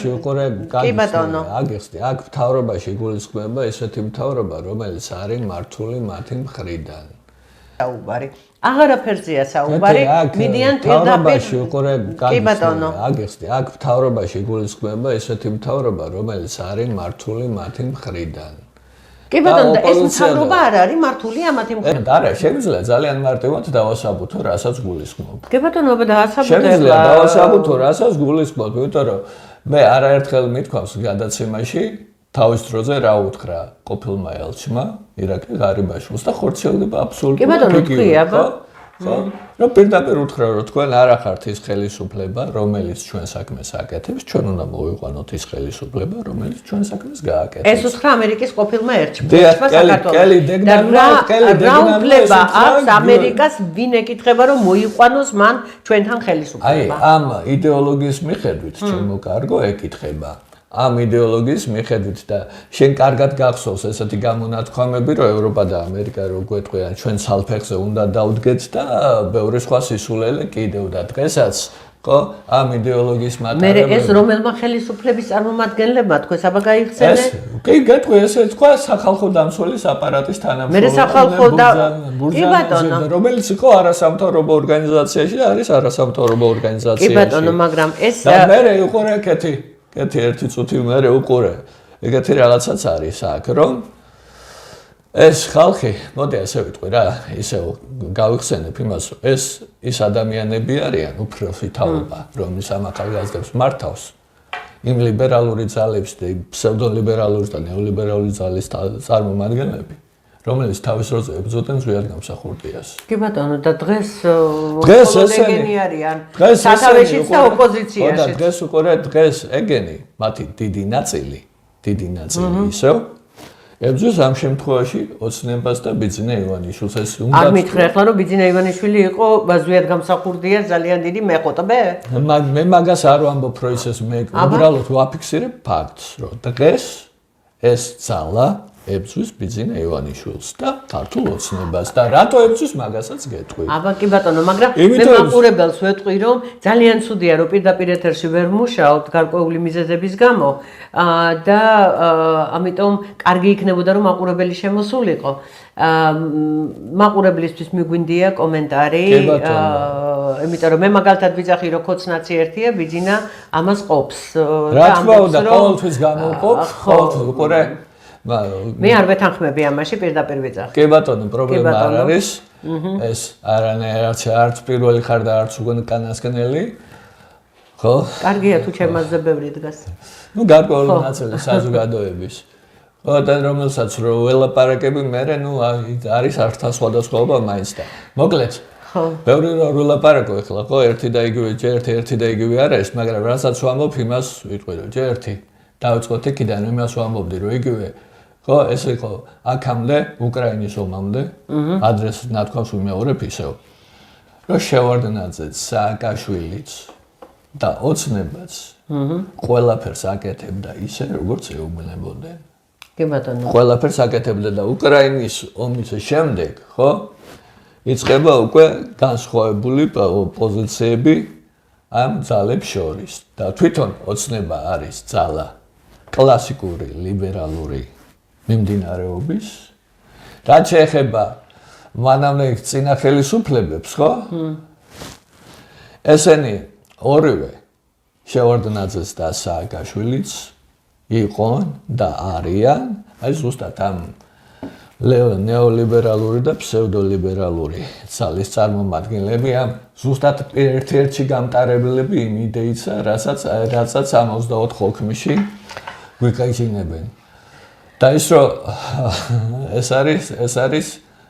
კი ბატონო.
აგიხსნი, აქ მთავრობაში გულისხმება ესეთი მთავრობა, რომელიც არის მართული მათი მხრიდან.
საუბარი. აღარაფერზეა საუბარი. მიდიან პირდაპირ კი ბატონო.
აგიხსნი, აქ მთავრობაში გულისხმება ესეთი მთავრობა, რომელიც არის მართული მათი მხრიდან.
კი ბატონო, ეს მთავრობა არ არის მართული ამათი მხრიდან.
არა, შემიძლია ძალიან მარტივად დავასაბუთო, რასაც გულისხმობ.
კი ბატონო, დაასაბუთე.
შემიძლია დავასაბუთო, რასაც გულისხმობ, იმიტომ რომ მე არაერთხელ მithქვავს გადაცემაში თავის დროზე რა უთხრა ყოფილმა ელჩმა ირაკლი ღარიბაშვილს და ხორციელდება აბსოლუტურად.
კი ბატონო, თქვია,
ხო? რომ პირდაპირ უთხრა, რომ თქვენ არ ახართ ის ხელისუფლება, რომელიც ჩვენ საქმეს აკეთებს, ჩვენ უნდა მოვიყვანოთ ის ხელისუფლება, რომელიც ჩვენ საქმეს გააკეთებს.
ეს უთხრა ამერიკის ყოფილმა ელჩმა
კელი
დეგნამლა აქვს ამერიკას ვინ ეკითხება, რომ მოიყვანოს მან ჩვენთან ხელისუფლება.
აი, ამ იდეოლოგიის მიხედვით, ჩემო კარგო, ეკითხება. ამ იდეოლოგიის მიხედვით და შენ კარგად გახსოვს ესეთი გამონათქვამები, რომ ევროპა და ამერიკა რო გვეტყვიან, ჩვენ სალფეხზე უნდა დავდგეთ და ბევრი სხვა სისულელე კიდევ და დღესაც ხო ამ იდეოლოგიის მატარებლები.
მე ეს რომელმა ხელისუფლების წარმომადგენლებმა თქვენ აბა გაიხსენე?
კი, გეტყვი ესე თქვა სახალხო დამცველის აპარატის თანამშრომელი.
მე სახალხო და კი ბატონო,
რომელიც იყო არასამთავრობო ორგანიზაციაში და არის არასამთავრობო ორგანიზაციაში.
კი ბატონო, მაგრამ ეს
და მე იყო რეკეთი ერთი წუთი მერე უყურე. ეგეთი რაღაცაც არის აქ, რომ ეს ხალხი, მოდი ასე ვიტყვი რა, ისე გავიხსენებ იმას, რომ ის ადამიანები არიან უფროსი თაობა, რომელიც ამ ახალგაზრდებს მართავს. იმ ლიბერალური ძალების და ფსევდოლიბერალური და ნეოლიბერალური ძალის წარმომადგენლები, რომელიც თავის დროზე ებრძოდნენ ზვიად გამსახურდიას.
კი ბატონო, და დღეს
ესენი
არიან სათავეშიც და ოპოზიციაში.
დღეს უყურე, დღეს ეგენი, მათი დიდი ნაწილი ისევ ებრძვის ამ შემთხვევაში ოცნებას და ბიძინა ივანიშვილს. ეს უნდა
არ მითხრე ახლა, რომ ბიძინა ივანიშვილი იყო ზვიად გამსახურდიას ძალიან დიდი მეყოტბე?
მე მაგას არ ვამბობ, რომ ეს მე უბრალოდ ვაფიქსირებ ფაქტს, რომ დღეს ეს ძალა ებძვის ბიძინა ივანიშვილს და ქართულ ოცნებას და რატო ებძვის მაგასაც გეტყვი.
აბა კი ბატონო, მაგრამ მე მაყურებელს ვეტყვი, რომ ძალიან ცუდია, რომ პირდაპირ ეთერში ვერ მუშაობთ გარკვეული მიზეზების გამო და ამიტომ კარგი იქნებოდა, რომ მაყურებელი შემოსულიყო. მაყურებლისთვის მიგვინდია კომენტარი, იმიტომ რომ მე მაგალითად ვიცახი, რომ ქოცნაცი ერთია, ბიძინა ამას ყოფს.
რა თქმა უნდა, ყოველთვის გამოვყოფ, ყოველთვის უყურე.
მე არ ვეთანხმები ამაში, პირდაპირ ვიძახი.
კი ბატონო, პრობლემა არ არის. ეს არც პირველი ხარ და არც უკანასკნელი. ხო?
კარგია თუ ჩემაზე ბევრი დგას.
ნუ გარკვეული ნაწილი საზოგადოების. ხო, და რომელსაც რო ველაპარაკები, მე არის ართა სხვადასხვაობა მაინც და. მოკლედ.
ხო.
ბევრი რო ველაპარაკო ახლა, ხო, ერთი და იგივე არ არის, მაგრამ რასაც ვამბობ, იმას ვიტყვი, რომ ჯერ ერთი დავიწყოთ იქიდან, იმას ვამბობდი, რომ იგივე ხო, ეს იყო აქამდე უკრაინის ომამდე, ადრესს ნათქვამს ვიმეორებ ისევ, რომ შევარდნაძეც, სააკაშვილიც და ოცნებაც ყველაფერს აკეთებდა ისე, როგორც ეუბნებოდნენ.
კი ბატონო.
ყველაფერს აკეთებდა და უკრაინის ომის შემდეგ, ხო? იწყება უკვე განსხვავებული პოზიციები ამ ძალებს შორის და თვითონ ოცნება არის ძალა კლასიკური ლიბერალური მიმდინარეობის რაც შეეხება მანამდე წინა ხელისუფლებებს, ხო? ესენი ორივე შევარდნაძეს და სააკაშვილიც იყვნენ და არიან, აი ზუსტად ამ ნეოლიბერალური და ფსევდოლიბერალური ძალის წარმომადგენლები, ამ ზუსტად ერთ-ერთი გამტარებლები იმ იდეისა, რასაც 64 ოქმიში გვიკაიჩინებენ. და ის რომ ეს არის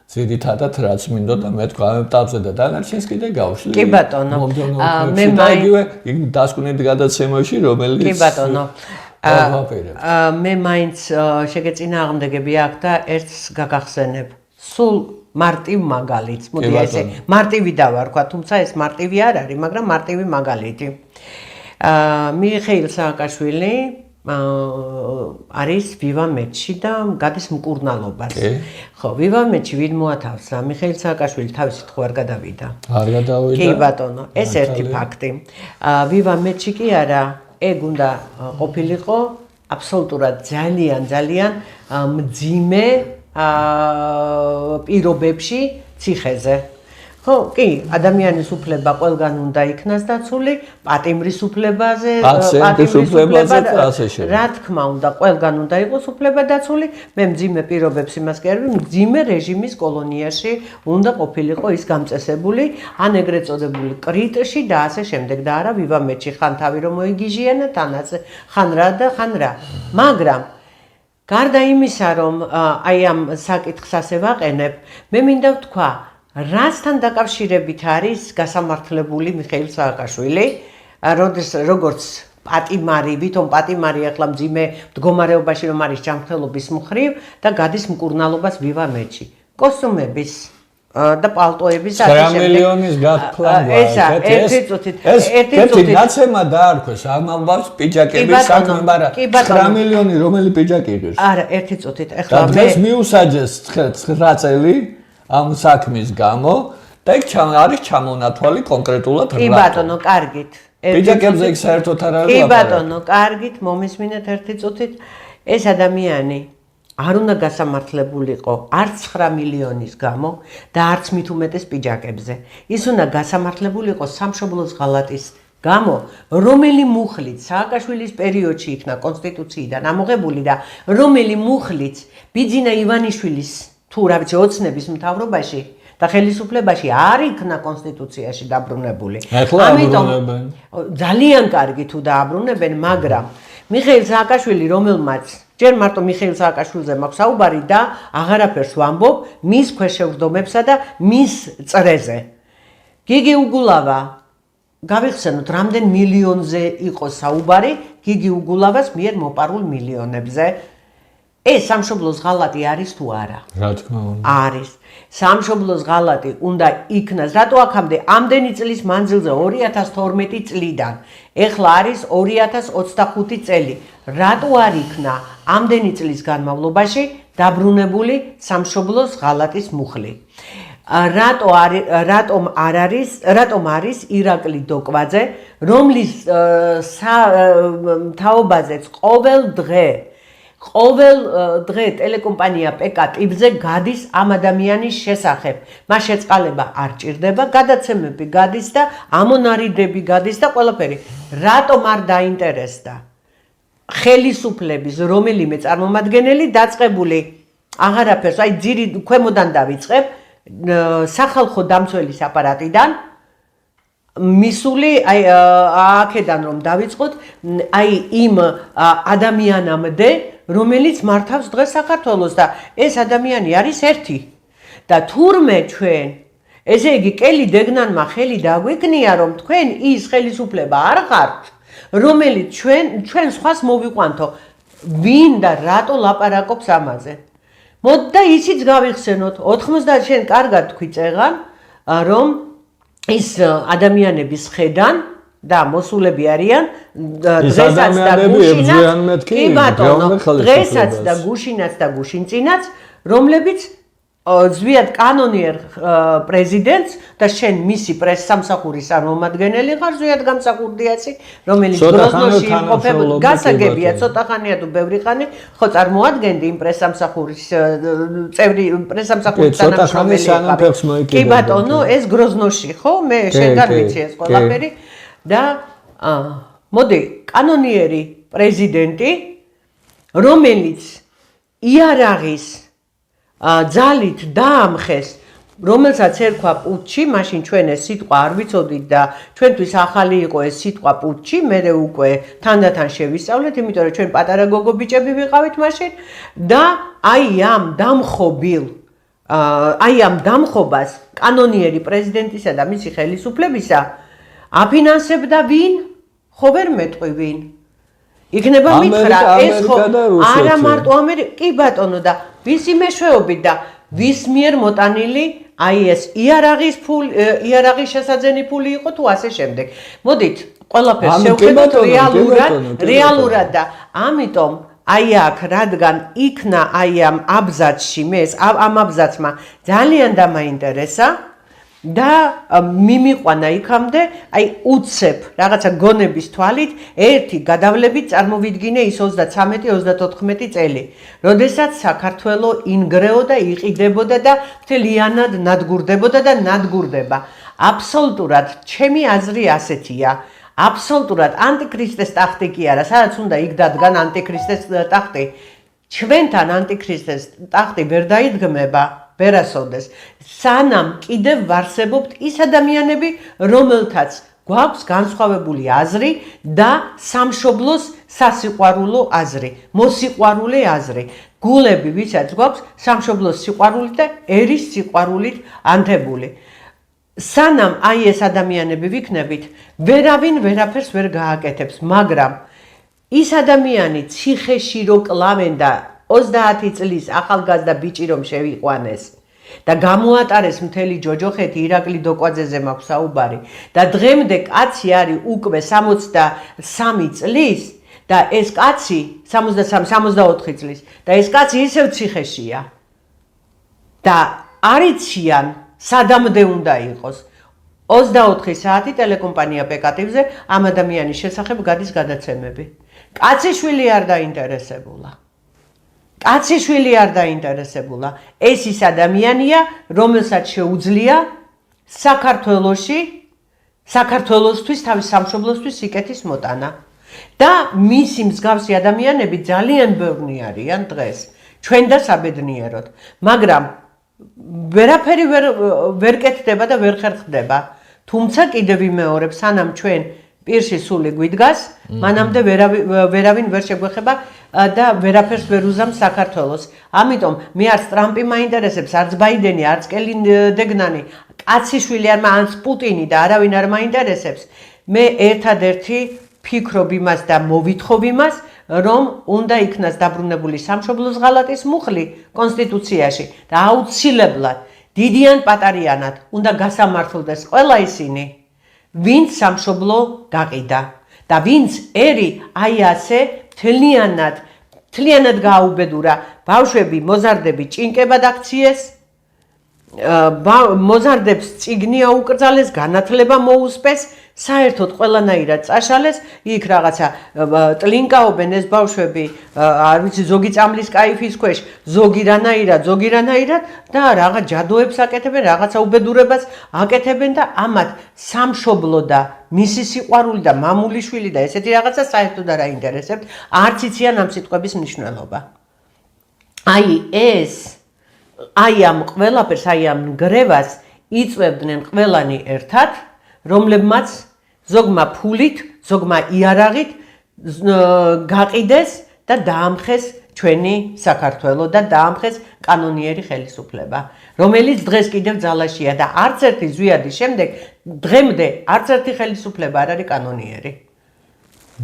ძირითადად რაც მინდოდა მე თქვა ამბავზე და დანარჩენს კიდე გავშლი.
კი ბატონო.
მე მაიგივე იქ დასკვნით გადაცემაში რომელიც
კი ბატონო. მე მაინც შეგეწინააღმდეგები აქ და ერთს გაგახსენებ. სულ მარტივ მაგალითს, მოდი ესე მარტივი დავარქვა, თუმცა ეს მარტივი არ არის, მაგრამ მარტივი მაგალითი. მიხეილ სააკაშვილი არის ვივამეთში და გადის მკურნალობაში. ხო, ვივამეთში ვინ მოათავსა? მიხეილ სააკაშვილი თავისით ხო არ გადავიდა?
არ გადავიდა.
კი ბატონო, ეს ერთი ფაქტი. ვივამეთში კი არა, ეგ უნდა ყოფილიყო აბსოლუტურად ძალიან მძიმე პირობებში ციხეზე. ხო, კი, ადამიანის უფლება ყველგან უნდა იქნას დაცული, პატიმრის უფლებაზე, რა თქმა უნდა, ყველგან უნდა იყოს უფლება დაცული. მე მძიმე პირობებს იმას კი არ ვიმ, მძიმე რეჟიმის კოლონიაში უნდა ყოფილიყო ის გამწესებული, ან ეგრეთ წოდებული კრიტში და ასე შემდეგ და არა ვივამეთში ხან თავი რომ მოიგიჟიანა, თანაც ხან რა და ხან რა. მაგრამ გარდა იმისა, რომ აი ამ საკითხს ასე ვაყენებ, მე მინდა ვთქვა რასთან დაკავშირებით არის გასამართლებული მიხეილ სააკაშვილი, როგორც პატიმარი, ვითომ პატიმარი ახლა მძიმე მდგომარეობაში რომ არის ჯანმრთელობის მხრივ და გადის მკურნალობას ვივამეთში. კოსტუმების და პალტოების
ასე შემდეგ. 9 მილიონის გათქლება.
ერთი წუთით.
ნაცემა დაარქვეს ამბავს პიჯაკების საქმე, მაგრამ 9 მილიონი რომელი პიჯაკი იყოს?
არა, ერთი წუთით. ახლა მე
დღეს მიუსაჯეს 9 წელი ამ საქმის გამო და იქ არის ჩამონათვალი კონკრეტულად რა.
კი ბატონო, კარგით.
პიჯაკებზე იქ საერთოდ არ არის.
კი ბატონო, კარგით, მომისმინეთ ერთი წუთით. ეს ადამიანი არ უნდა გასამართლებულიყო არც 9 მილიონის გამო და არც მით უმეტეს პიჯაკებზე. ის უნდა გასამართლებულიყო სამშობლოს ღალატის გამო, რომელი მუხლით სააკაშვილის პერიოდში იქნა კონსტიტუციიდან ამოღებული და რომელი მუხლით ბიძინა ივანიშვილის თუ რა ვიცი ოცნების მთავრობაში და ხელისუფლებაში არ იქნა კონსტიტუციაში დაბრუნებული.
ამიტომ
ძალიან კარგი თუ დააბრუნებენ, მაგრამ მიხეილ სააკაშვილი, რომელმაც ჯერ მარტო მიხეილ სააკაშვილზე მაქვს საუბარი და აღარაფერს ვამბობ მის ქვეშევრდომებსა და მის წრეზე. გიგი უგულავა, გავიხსენოთ, რამდენ მილიონზე იყო საუბარი გიგი უგულავას მიერ მოპარულ მილიონებზე. ეს სამშობლოს ღალატი არის თუ არა?
რა თქმა უნდა.
არის. სამშობლოს ღალატი უნდა იქნას. რატო აქამდე ამდენი წლის მანძილზე 2012 წლიდან, ეხლა არის 2025 წელი. რატო არ იქნა ამდენი წლის განმავლობაში დაბრუნებული სამშობლოს ღალატის მუხლი? რატომ არის ირაკლი დოკვაძე, რომლის თაობაზეც ყოველ დღე ტელეკომპანია პეკა ტიბზე გადის ამ ადამიანის შესახებ. მას შეწყალება არ ჭირდება, გადაცემები გადის და ამონარიდები გადის და ყველაფერი. რატომ არ დაინტერესდა ხელისუფლების რომელიმე წარმომადგენელი დაწყებული აღარაფერს, აი ძირი ქვემოდან დავიწყებ, სახალხო დამცველის აპარატიდან მისული, აი აქედან რომ დავიწყოთ, აი იმ ადამიანამდე, რომელიც მართავს დღეს საქართველოს და ეს ადამიანი არის ერთი. და თურმე ჩვენ, ესე იგი კელი დეგნანმა ხელი დაგვიქნია, რომ თქვენ ის ხელისუფლება არ ხართ, რომელიც ჩვენ სხვას მოვიყვანთო, ვინ და რატო ლაპარაკობს ამაზე. მოდი და ისიც გავიხსენოთ, 90 შენ კარგად თქვი წეღან, რომ ის ადამიანების ხედან და მოსულები არიან დღესაც და გუშინაც, კი ბატონო, დღესაც და გუშინაც და გუშინწინაც, რომლებიც ზვიად კანონიერ პრეზიდენტს და შენ მისი პრესსამსახურის წარმომადგენელი ხარ ზვიად გამსახურდიაცი, რომელიც გროზნოში იმყოფება, გასაგებია ცოტა ხანია თუ ბევრი ხანი, ხო წარმოადგენდი იმ პრესსამსახურის წევრი პრესსამსახურის თანამშრომელი ვიყავი. კი ბატონო, ეს გროზნოში ხო? მე შენგან ვიცი ეს ყველაფერი და მოდი, კანონიერი პრეზიდენტი, რომელიც იარაღის ძალით დაამხეს, რომელსაც ერქვა პუტჩი, მაშინ ჩვენ ეს სიტყვა არ ვიცოდით და ჩვენთვის ახალი იყო ეს სიტყვა პუტჩი, მერე უკვე თანდათან შევისწავლეთ, იმიტომ რომ ჩვენ პატარა გოგო ბიჭები ვიყავით მაშინ და აი ამ დამხობას კანონიერი პრეზიდენტისა და მისი ხელისუფლებისა აფინანსებდა ვინ? ხო ვერ მეტყვი ვინ? იქნება მითხრა ეს ხო არა მარტო ამერიკა, კი ბატონო და ვისი მეშვეობით და ვის მიერ მოტანილი აი ეს იარაღის შესაძენი ფული იყო თუ ასე შემდეგ. მოდით, ყველაფერს შევხედოთ რეალურად და ამიტომ აი აქ რადგან იქნა აი ამ აბზაცში მე ამ აბზაცმა ძალიან დამაინტერესა და მიმიყვანა იქამდე, აი უცებ რაღაცა გონების თვალით ერთი გადავლებით წარმოვიდგინე ის 33-34 წელი, როდესაც საქართველო ინგრეოდა, იყიდებოდა და მთლიანად ნადგურდებოდა და ნადგურდება. აბსოლუტურად ჩემი აზრი ასეთია. აბსოლუტურად ანტიქრისტეს ტახტი კი არა, სადაც უნდა იქ დადგან ანტიქრისტეს ტახტი. ჩვენთან ანტიქრისტეს ტახტი ვერ დაიდგმება. ვერასოდეს, სანამ კიდევ ვარსებობთ ის ადამიანები, რომელთაც გვაქვს განსხვავებული აზრი და სამშობლოს სასიყვარულო აზრი, მოსიყვარულე აზრი. გულები, ვისაც გვაქვს სამშობლოს სიყვარული და ერის სიყვარულით ანთებული. სანამ აი ეს ადამიანები ვიქნებით, ვერავინ ვერაფერს ვერ გააკეთებს, მაგრამ ის ადამიანი ციხეში რო კლავენ და 30 წლის ახალგაზრდა ბიჭი რომ შევიყვანეს და გამოატარეს მთელი ჯოჯოხეთი, ირაკლი დოკვაძეზე მაქვს საუბარი და დღემდე კაცი არის უკვე 63 წლის და ეს კაცი 63-64 წლის და ეს კაცი ისევ ციხეშია და არიციან სადამდე უნდა იყოს. 24 საათი ტელეკომპანია პეკატივზე ამ ადამიანის შესახებ გადის გადაცემები. კაციშვილი არ დაინტერესებულა. კაციშვილი არ დაინტერესებულა. ეს ის ადამიანია, რომელსაც შეუძლია საქართველოსთვის, თავის სამშობლოსთვის სიკეთის მოტანა. და მისი მსგავსი ადამიანები ძალიან ბევრი არიან დღეს, ჩვენ და საბედნიეროდ. მაგრამ ვერაფერი ვერ კეთდება და ვერ ხერხდება. თუმცა კიდევ ვიმეორებ, სანამ ჩვენ პირში სული გვიდგას, მანამდე ვერავინ ვერ შეგვეხება და ვერაფერს ვერ უზამს საქართველოს. ამიტომ მე არც ტრამპი მაინტერესებს, არც ბაიდენი, არც კელი დეგნანი, კაციშვილი არც პუტინი და არავინ არ მაინტერესებს. მე ერთადერთი ფიქრობ იმას და მოვითხოვ იმას, რომ უნდა იქნას დაბრუნებული სამშობლოს ღალატის მუხლი კონსტიტუციაში და აუცილებლად დიდიან პატარიანად უნდა გასამართლდეს ყველა ისინი, ვინც სამშობლო გაყიდა და ვინც ერი აი ასე მთლიანად გააუბედურა. ბავშვები, მოზარდები ჭინკებად აქციეს, მოზარდებს წიგნი აუკრძალეს, განათლება მოუსპეს, საერთოდ ყველანაირად წაშალეს, იქ რაღაცა ტლინკაობენ ეს ბავშვები, არ ვიცი, ზოგი წამლის კაიფის ქვეშ, ზოგი რანაირად და რაღაც ჯადოებს აკეთებენ, რაღაცა უბედურებას აკეთებენ და ამათ სამშობლო და მისი სიყვარული და მამულიშვილი და ესეთი რაღაცა საერთოდ არ აინტერესებთ, არც იციან ამ სიტყვების მნიშვნელობა. აი ამ ყველაფერს, აი ამ ნგრევას იწვევდნენ ყველანი ერთად, რომლებმაც ზოგმა ფულით, ზოგმა იარაღით გაყიდეს და დაამხეს ჩვენი საქართველო და დაამხეს კანონიერი ხელისუფლება, რომელიც დღეს კიდევ ძალაშია და არც ერთი ზვიადის შემდეგ დღემდე არც ერთი ხელისუფლება არ არის კანონიერი.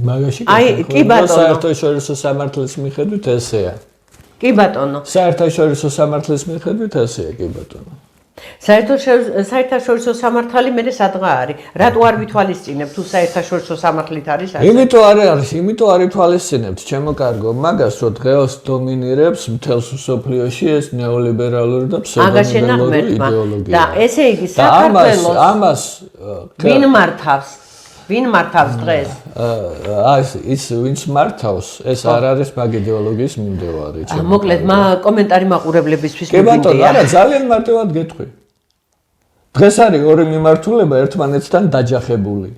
მაგაში
კი ბატონო,
საერთაშორისო სამართლის მიხედვით ესეა.
კი ბატონო.
საერთაშორისო სამართლის მიხედვით ესეა, კი ბატონო.
საერთაშორისო სამართალი მე სადღა არის? რატო არ ვითვალისწინებ თუ საერთაშორისო სამართლით არის?
იმიტომ არ არის, იმიტომ არ ვითვალისწინებთ, ჩემო კარგო, მაგას რომ დღეს დომინირებს მთელს მსოფლიოში ეს ნეოლიბერალური და ფსევდონეოლიბერალური იდეოლოგია.
და ესე იგი საქართველოს
ამას
ვინ მართავს დღეს?
ის ვინც მართავს, ეს არ არის მაგ იდეოლოგიის მიმდევარი.
მოკლედ, კომენტარი მაყურებლებისთვის
კი ბატონო, არა, ძალიან მარტივად გეტყვი. დღეს არის ორი მიმართულება ერთმანეთთან დაჯახებული.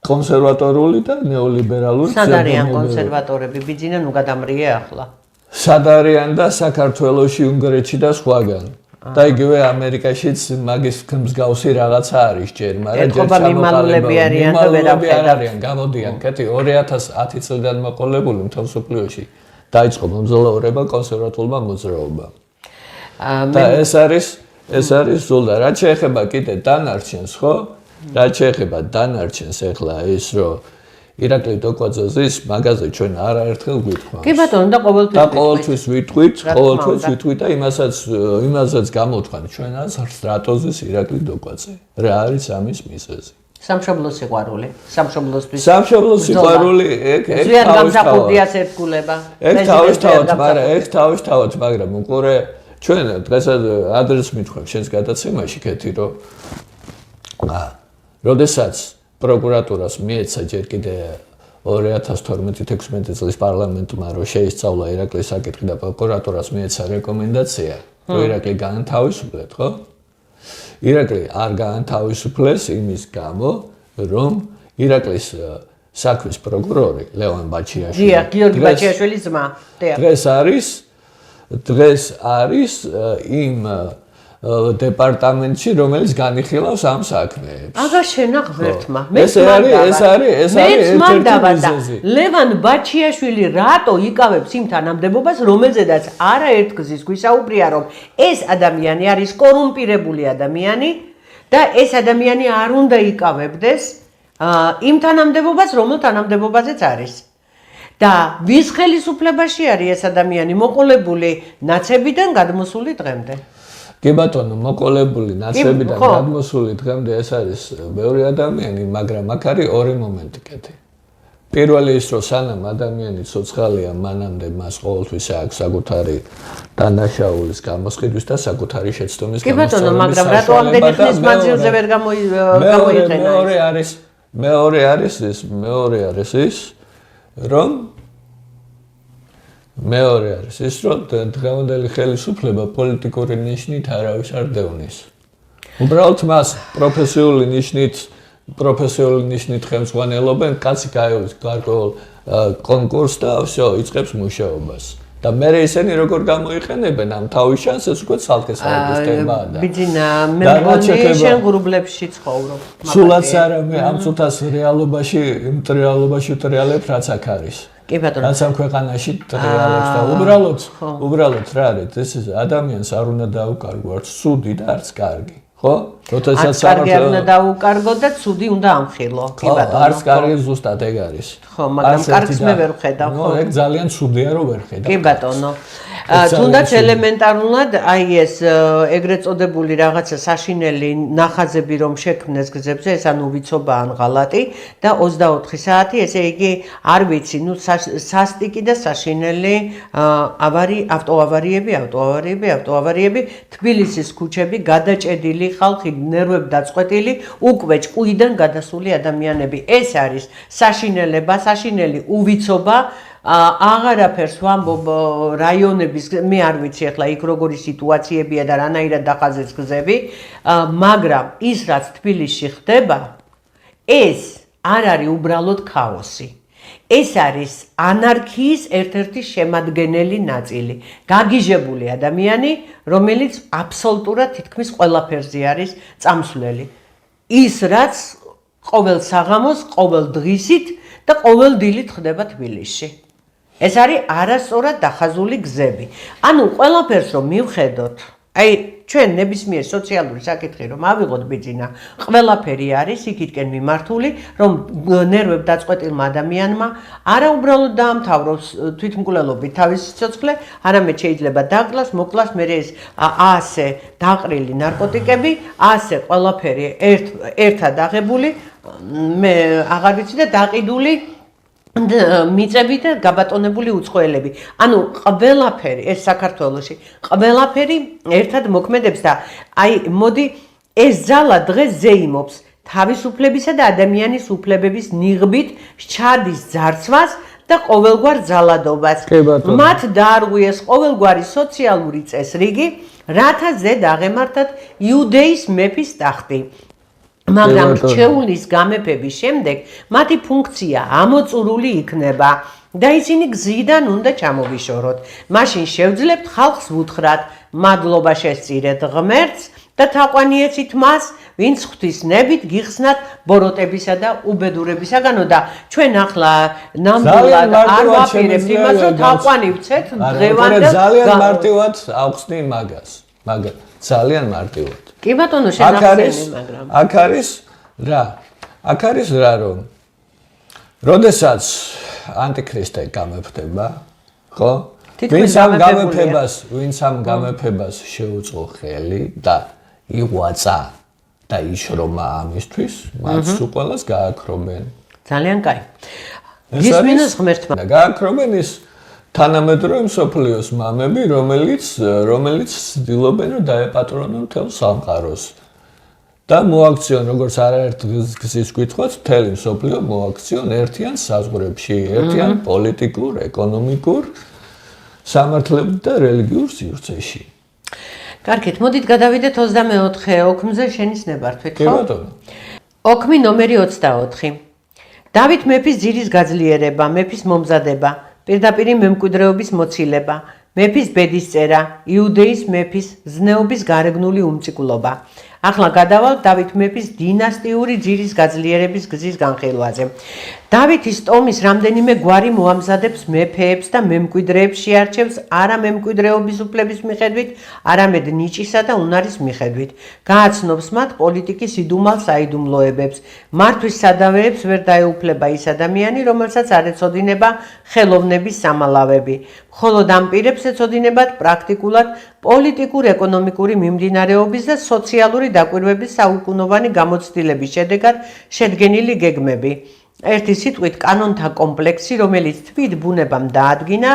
კონსერვატორული და ნეოლიბერალური.
სად არიან კონსერვატორები? ბიძინა ნუ გადამრიე ახლა.
სად არიან და საქართველოში, უნგრეთში და სხვაგან. და იგივე ამერიკაშიც მაგის მსგავსი რაღაცა არის ჯერ, მაგრამ ჯერ
მიმალულები არიან და ვერაფერ
არიან, გამოდიან. კეთი 2010 წლიდან მოყოლებული მთელ მსოფლიოში დაიწყო მომძლავრება კონსერვატულმა მოძრაობამ. და ეს არის ზოლდა. რაც შეეხება კიდე დანარჩენს, ხო? რაც შეეხება დანარჩენს ახლა ის რომ ირაკლი დოკვაძეს მაგაზე ჩვენ არაერთხელ გვითხოვთ.
კი ბატონო და
ყოველთვის ვიტყვით და იმასაც გამოთქვან ჩვენაც რატოზის ირაკლი დოკვაძე. რა არის ამის მიზეზი?
სამშობლოს სიყვარული, სამშობლოსთვის.
სამშობლოს სიყვარული ეგ
გამსახურდიას ერთგულება.
ეგ თავისთავად, მაგრამ უყურე ჩვენ დღესაც ადრეს მithქვენ შენს გადაცემაში კეთი რომ როდესაც პროკურატურას მიეცა ჯერ კიდე 2012-16 წლის პარლამენტმა რომ შეისწავლა ირაკლის საკითხი და პროკურატურას მიეცა რეკომენდაცია რომ ირაკლი გაანთავისუფლეთ, ხო? ირაკლი არ გაანთავისუფლეს იმის გამო, რომ ირაკლის საქმის პროკურორი ლევან ბაჩიაშვილი.
გიორგი ბაჩიაშვილის ძმა.
დღეს არის იმ დეპარტამენტში, რომელიც განიხილავს ამ საქმეებს.
აგა შენა ღმერთმა.
ეს არის ერთ-ერთი მიზეზი.
ლევან ბაჩიაშვილი რატო იკავებს იმ თანამდებობას, რომელზედაც არაერთგზის გვისაუბრია, რომ ეს ადამიანი არის კორუმპირებული ადამიანი და ეს ადამიანი არ უნდა იკავებდეს იმ თანამდებობას, რომელ თანამდებობაზეც არის. და ვის ხელისუფლებაში არის ეს ადამიანი მოყოლებული ნაცებიდან გადმოსული დღემდე?
კი ბატონო, მოყოლებული ნაცებიდან გადმოსული დღემდე ეს არის ბევრი ადამიანი, მაგრამ აქ არის ორი მომენტი კეთი. პირველი ის, რომ სანამ ადამიანი ცოცხალია, მანამდე მას ყოველთვის აქვს საკუთარი დანაშაულის გამოსყიდვის და საკუთარი შეცდომის
გამოსწორების. კი ბატონო, მაგრამ რატო ამდენი ხნის მანძილზე ვერ გამოიყენა?
მეორე არის ის, რომ დღევანდელი ხელისუფლება პოლიტიკური ნიშნით არავის არ დევნის. უბრალოდ მას პროფესიული ნიშნით ხელმძღვანელობენ, კაცი გაევის გარკვეულ კონკურსს და всё, იწყებს მუშაობას. და მე ისინი როგორ გამოიყენებენ ამ თავის შანსს უკვე ცალკე-ცალკე თემაა და
ბიძინა მე მგონი შენ ღრუბლებში ცხოვრობ.
სულაც არა მე ამ წუთას რეალობაში ტრიალებ რაც აქ არის.
კი ბატონო.
რაც ამ ქვეყანაში ტრიალებს და უბრალოდ რა არის ეს ადამიანს არ უნდა დაუკარგო არც ცუდი და არც კარგი. ხო? როდესაც
კარგი არ უნდა დაუკარგო და ცუდი უნდა ამხილო. კი ბატონო.
არც კარგი ზუსტად ეგ არის.
ხო, მაგრამ კარგს მე ვერ ხედავ, ხო?
ეგ ძალიან ცუდია რომ ვერ ხედავ.
კი ბატონო. თუნდაც ელემენტარულად აი ეს ეგრეთ წოდებული რაღაცა საშინელი ნახაზები რომ შექმნეს გზებზე, ეს ანუ ვიცობა ან ღალატი და 24 საათი, ესე იგი არ ვიცი, ნუ სასტიკი და საშინელი ავტოავარიები, თბილისის ქუჩები გადაჭედილი, ხალხი ნერვები დაწყვეტილი, უკვე ჭკუიდან გადასული ადამიანები. ეს არის საშინელება, საშინელი უვიცობა. აღარაფერს ვამბობ რაიონების, მე არ ვიცი ახლა იქ როგორი სიტუაციებია და რანაირად დახაზეს გზები, მაგრამ ის რაც თბილისში ხდება, ეს არ არის უბრალოდ ქაოსი. ეს არის ანარქიის ერთ-ერთი შემადგენელი ნაწილი. გაგიჟებული ადამიანი, რომელიც აბსოლუტურად თითქმის ყველაფერზე არის წამსვლელი. ის რაც ყოველ საღამოს, ყოველ დღისით და ყოველ დილით ხდება თბილისში. ეს არის არასწორად დახაზული გზები. ანუ ყველაფერს რომ მივხედოთ, აი ჩვენ ნებისმიერ სოციალური საკითხი რომ ავიღოთ ბიძინა, ყველაფერი არის იქითკენ მიმართული, რომ ნერვებ დაწყვეტილმა ადამიანმა არა უბრალოდ დაამთავროს თვითმკვლელობით თავისი სიცოცხლე, არამედ შეიძლება დაკლას, მოკლას, მე ეს ასე დაყრილი ნარკოტიკები, ასე ყველაფერი ერთად აღებული, მე აღარ ვიცი და დაყიდული მიწები და გაბატონებული უცხოელები. ანუ ყველაფერი ეს საქართველოში, ყველაფერი ერთად მოქმედებს და აი მოდი ეს ძალა დღეს ზეიმობს თავისუფლებისა და ადამიანის უფლებების ნიღბით ჩადის ძარცვას და ყოველგვარ ძალადობას. მათ დაარღვიეს ყოველგვარი სოციალური წესრიგი, რათა ზედ აღემართათ იუდეის მეფის ტახტი. მაგრამ რჩეულის გამეფების შემდეგ მათი ფუნქცია ამოწურული იქნება და ისინი გზიდან უნდა ჩამოვიშოროთ. მაშინ შევძლებთ ხალხს ვუთხრათ, მადლობა შესწირეთ ღმერთს და თაყვანიեցით მას, ვინც ღვთისნებით გიხსნათ ბოროტებისა და უბედურებისაგანო და ჩვენ ახლა ნამდვილად არ ვაპირებთ იმას, რომ თაყვანი ვცეთ დღევანდელ
ძალიან მარტივად ავხსნი მაგას. ძალიან მარტივად.
კი ბატონო, შენახსენი, მაგრამ
აქ არის რა, რომ როდესაც ანტიქრისტე გამეფდება, ხო? ვინც ამ გამეფებას შეუწყო ხელი და იღვაწა და იშრომა ამისთვის, მათ უყველას გააქრობენ.
ძალიან კაი. გისმინოს ღმერთმა.
გააქრობენ ის თანამედროვე მსოფლიოს მამები, რომელიც ცდილობენ რომ დაეპატრონონ მთელ სამყაროს. და მოაქციონ როგორც არაერთ გზის კითხვაც, მთელი მსოფლიო მოაქციონ ერთიან საზღვრებში, ერთიან პოლიტიკურ, ეკონომიკურ, სამართლებრივ და რელიგიურ სივრცეში.
კარგით, მოდით გადავიდეთ 24 ოქმზე შენის ნებართვით, ხო?
კი ბატონო.
ოქმი ნომერი 24. დავით მეფის ძირის გაძლიერება, მეფის მომზადება, პირდაპირი მემკვიდრეობის მოცილება, მეფის ბედისწერა, იუდეის მეფის ზნეობის გარეგნული უმწიკვლობა. ახლა გადავალთ დავით მეფის დინასტიური ძირის გაძლიერების გზის განხილვაზე. დავითის ტომის რამდენიმე გვარი მოამზადებს მეფეებს და მემკვიდრეებს შეარჩევს არა მემკვიდრეობის უფლების მიხედვით, არამედ ნიჭისა და უნარის მიხედვით. გააცნობს მათ პოლიტიკის იდუმალ საიდუმლოებებს. მართვის სადავეებს ვერ დაეუფლება ის ადამიანი, რომელსაც არ ეცოდინება ხელოვნების სამალავები. მხოლოდ ამ პირებს ეცოდინებათ პრაქტიკულად პოლიტიკურ-ეკონომიკური მიმდინარეობის და სოციალური დაკვირვების საუკუნოვანი გამოცდილების შედეგად შედგენილი გეგმები. ერთი სიტყვით კანონთა კომპლექსი, რომელიც თვით ბუნებამ დაადგინა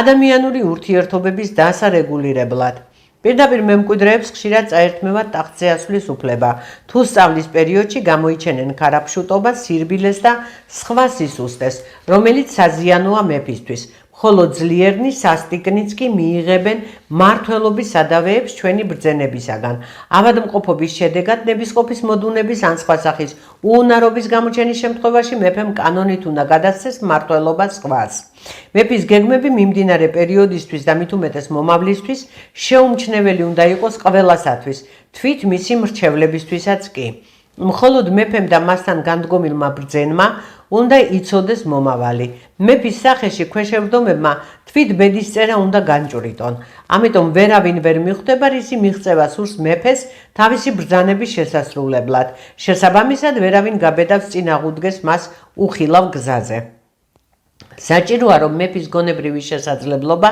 ადამიანური ურთიერთობების დასარეგულირებლად. პირდაპირ მემკვიდრეებს ხშირად წაერთმევათ ტახტზე ასვლის უფლება, თუ სწავლის პერიოდში გამოიჩენენ ქარაფშუტობას, სირბილეს და სხვა სისუსტეს, რომელიც საზიანოა მეფისთვის. ხოლო ძლიერნი სასტიკნიც კი მიიღებენ მმართველობის სადავეებს ჩვენი ბრძენებისაგან. ავადმყოფობის შედეგად ნებისყოფის მოდუნების ან სხვა სახის უუნარობის გამოჩენის შემთხვევაში მეფემ კანონით უნდა გადასცეს მმართველობა სხვას. მეფის გეგმები მიმდინარე პერიოდისთვის და მით უმეტეს მომავლისთვის შეუმჩნეველი უნდა იყოს ყველასათვის, თვით მისი მრჩევლებისთვისაც კი. მხოლოდ მეფემ და მასთან განდგომილმა ბრძენმა უნდა იცოდეს მომავალი. მეფის სახეში ქვეშევრდომებმა თვით ბედისწერა უნდა განჭვრიტონ. ამიტომ ვერავინ ვერ მიხვდება რისი მიღწევა სურს მეფეს თავისი ბრძანების შესასრულებლად. შესაბამისად ვერავინ გაბედავს წინაღუდგეს მას უხილავ გზაზე. საჭიროა რომ მეფის გონებრივი შესაძლებლობა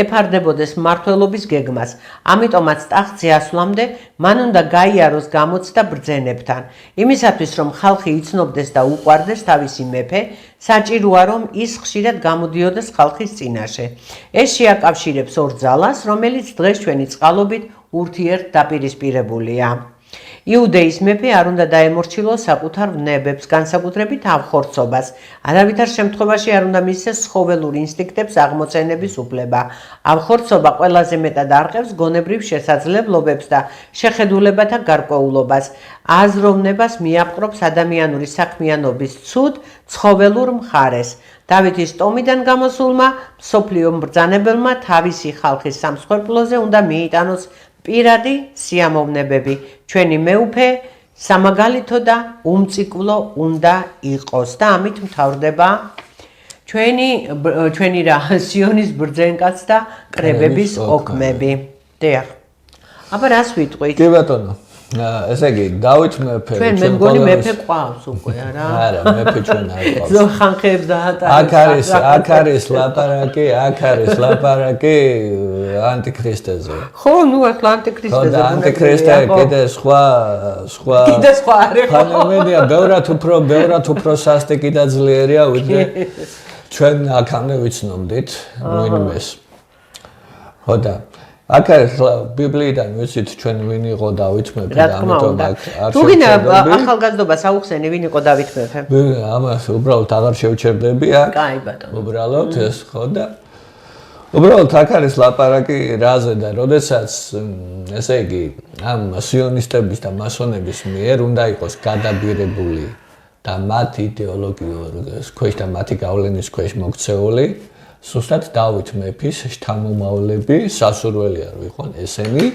ეფარდებოდეს მმართველობის გეგმას. ამიტომაც ტახტზე ასვლამდე მან უნდა გაიაროს გამოცდა ბრძენებთან. იმისათვის რომ ხალხი იცნობდეს და უყვარდეს თავისი მეფე, საჭიროა რომ ის ხშირად გამოდიოდეს ხალხის წინაშე. ეს შეაკავშირებს ორ ძალას, რომელიც დღეს ჩვენი წყალობით ურთიერთდაპირისპირებულია. იუდეის მეფე არ უნდა დაემორჩილოს საკუთარ ვნებებს, განსაკუთრებით ავხორცობას. არავითარ შემთხვევაში არ უნდა მისცეს ცხოველურ ინსტინქტებს აღმოცენების უფლება. ავხორცობა ყველაზე მეტად არყევს გონებრივ შესაძლებლობებს და შეხედულებათა გარკვეულობას. აზროვნებას მიაპყრობს ადამიანური საქმიანობის ცუდ ცხოველურ მხარეს. დავითის ტომიდან გამოსულმა მსოფლიო მბრძანებელმა თავისი ხალხის სამსხვერპლოზე უნდა მიიტანოს პირადი სიამოვნებები. ჩვენი მეუფე სამაგალითო და უმწიკვლო უნდა იყოს და ამით მთავრდება ჩვენი რა სიონის ბრძენკაც და კრებების ოქმები. დიახ. აბა რას ვიტყვით?
კი ბატონო. ესე იგი, დავით მეფე.
ჩვენ მე მგონი მეფე ყავს უკვე, არა?
არა, მეფე ჩვენ არ ყავს.
ზო ხანხებს დაატარებს.
აქ არის ლაპარაკი ანტიქრისტეზე.
ხო, ნუ ახლა ანტიქრისტეზე.
ხო, ანტიქრისტე კიდე სხვა
არის.
ხანემედია ბევრად უფრო სასტიკი და ძლიერია ვიდრე ჩვენ აქამდე ვიცნობდით ვინმეს. ხო და აქ ბიბლიიდან ვიცით ჩვენ ვინ იყო დავით მეფე
რა თქმა უნდა. თუ გინდა ახალგაზრდობას აუხსენი ვინ იყო დავით მეფე?
ამას უბრალოდ აღარ შევჩერდები აქ.
კაი ბატონო.
უბრალოდ ეს ხო და უბრალოდ აქ არის ლაპარაკი რაზე და როდესაც ესე იგი ამ სიონისტების და მასონების მიერ უნდა იყოს გადაბირებული და მათი იდეოლოგიურ ქვეშ და მათი გავლენის ქვეშ მოქცეული სუსტად დავით მეფის შთამომავლები სასურველია რომ იყვნენ ესენი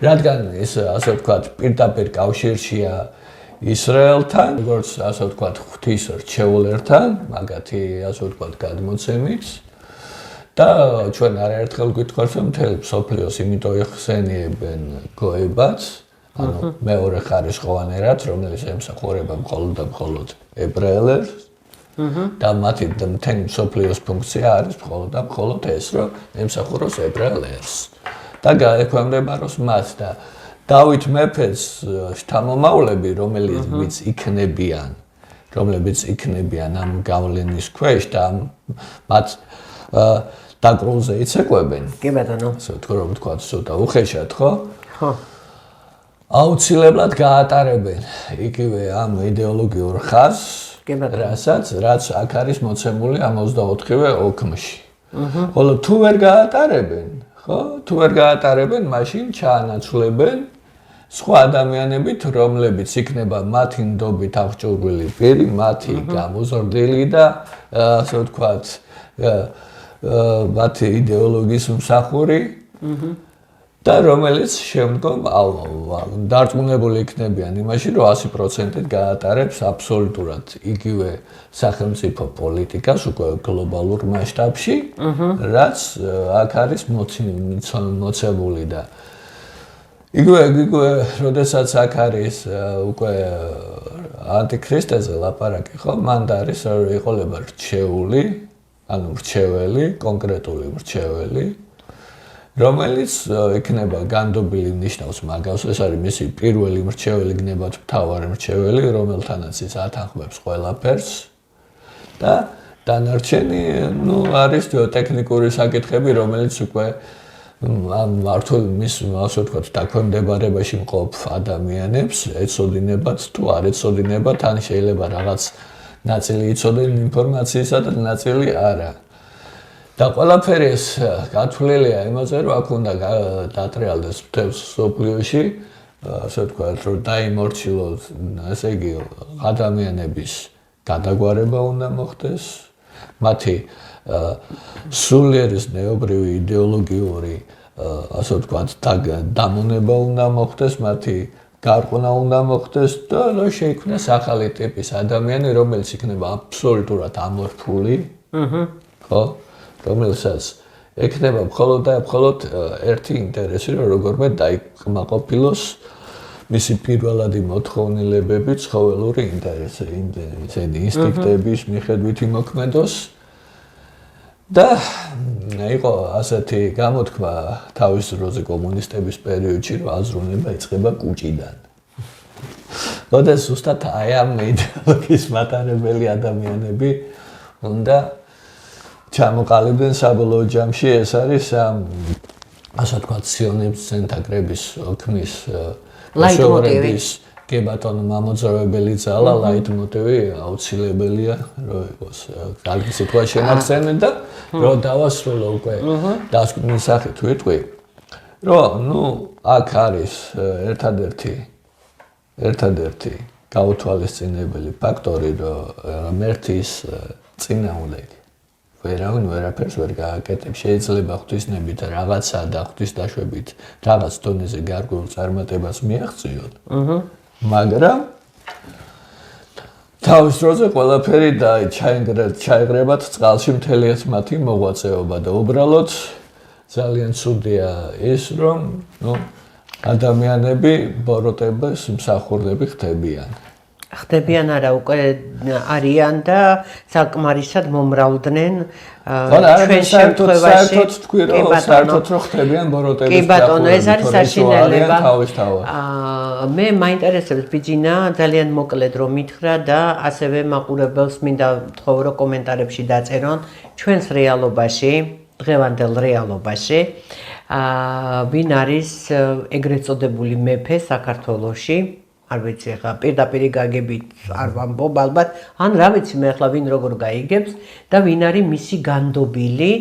რადგან ის ასე ვთქვათ პირდაპირ კავშირშია ისრაელთან როგორც ასე ვთქვათ ღვთის რჩეულერთან მაგათი ასე ვთქვათ გადმოცემით და ჩვენ არაერთხელ გვითხოვთ რომ მთელ მსოფლიოს იმიტომ იხსენიებენ გოებად ანუ მეორე ხარისხოვანერად რომელიც ემსახურება მხოლოდ ებრაელებს და მათი მთელი მსოფლიოს ფუნქცია არის მხოლოდ ეს რომ ემსახუროს ებრაელებს და გაექვემდებაროს მათ და დავით მეფეს შთამომავლები რომლებიც იქნებიან ამ გავლენის ქვეშ და მათ დაკრულზე იცეკვებენ.
კი ბატონო.
ასე ვთქვათ, ცოტა უხეშად, ხო? ხო. აუცილებლად გაატარებენ იგივე ამ იდეოლოგიურ ხაზს, რაც აქ არის მოცემული ამ 24-ვე ოქმში. ხოლო თუ ვერ გაატარებენ, ხო? თუ ვერ გაატარებენ, მაშინ ჩაანაცვლებენ სხვა ადამიანებით, რომლებიც იქნება მათი ნდობით აღჭურვილი პირი, მათი გამოზრდილი და ასე ვთქვათ, მათი იდეოლოგიის მსახური და რომელიც შემდგომ დარწმუნებული იქნებიან იმაში, რომ 100%-ით გაატარებს აბსოლუტურად იგივე სახელმწიფო პოლიტიკას უკვე გლობალურ მასშტაბში, რაც აქ არის მოცემული და იგივე, როდესაც აქ არის უკვე ანტიქრისტეზე ლაპარაკი, ხო, მან და არის იყოლება რჩეული, ანუ რჩეველი, კონკრეტული რჩეველი, რომელიც იქნება განდობილი ნიშნავს მაგას, ეს არის მისი პირველი მრჩეველი, გნებად მთავარი მრჩეველი, რომელთანაც ის ათანხმებს ყველაფერს და დანარჩენი, არის ტექნიკური საკითხები, რომელიც უკვე ამ მართულ მის ასე ვთქვათ, დაქვემდებარებაში მყოფ ადამიანებს ეცოდინებათ თუ არ ეცოდინებათ, ან შეიძლება რაღაც ნაწილი იცოდნენ ინფორმაციისა და ნაწილი არა. და ყველაფერი ეს გათვლილია იმაზე, რომ აქ უნდა დატრიალდეს მთელს მსოფლიოში, ასე ვთქვათ, რომ დაიმორჩილოს, ასე იგი, ადამიანების გადაგვარება უნდა მოხდეს, მათი სულიერი ზნეობრივი იდეოლოგიური, ასე ვთქვათ, დამონება უნდა მოხდეს, მათი გარყვნა უნდა მოხდეს და რომ შეიქმნას ახალი ტიპის ადამიანი, რომელიც იქნება აბსოლუტურად ამორფული, ხო? რომელსაც ექნება მხოლოდ და მხოლოდ ერთი ინტერესი, რომ როგორმე დაიკმაყოფილოს მისი პირველადი მოთხოვნილებები, ცხოველური ინსტინქტების მიხედვით იმოქმედოს და იყო ასეთი გამოთქმა თავის დროზე კომუნისტების პერიოდში, რომ აზროვნება იწყება კუჭიდან. და ზუსტად აი ამ იდეოლოგიის მატარებელი ადამიანები უნდა ჩამოყალიბდნენ საბოლოო ჯამში ეს არის ასე ვთქვათ სიონების ცენტაგრების ოქმის ლაიტმოტივი კი ბატონო მამოძრავებელი ძალა ლაიტმოტივი აუცილებელია რომ იყოს კარგი სიტუაცია შენახსენე და რომ დავასრულო უკვე დასკვნის სახით ვიტყვი რომ აქ არის ერთადერთი გაუთვალისწინებელი ფაქტორი რომ ერთის წინააღმდეგ ვერავინ ვერაფერს ვერ გააკეთებს. შეიძლება ღვთისნებით რაღაცა და ღვთის დაშვებით რაღაც დონეზე გარკვეულ წარმატებას მიაღწიოთ. მაგრამ თავის დროზე ყველაფერი ჩაიგრებათ წყალში მთელი მათი მოღვაწეობა და უბრალოდ ძალიან ცუდია ის, რომ ადამიანები ბოროტებას მსახურდები ხდებიან.
ხდებიან არა უკვე არიან და საკმარისად მომრავლდნენ
ჩვენ საერთოდ თქვი რომ საერთოდ რო ხდებიან ბოროტების
კი ბატონო ეს არის საშინელება
თავისთავად
მე მაინტერესებს ბიჯინა ძალიან მოკლედ რომ მითხრა და ასევე მაყურებელს მინდა ვთხოვო რომ კომენტარებში დაწერონ ჩვენს რეალობაში დღევანდელ რეალობაში ვინ არის ეგრეთ წოდებული მეფე საქართველოში არ ვიცი ახლა პირდაპირ გაგებით არ ვამბობ ალბათ ან რა ვიცი მე ახლა ვინ როგორ გაიგებს და ვინ არის მისი განდობილი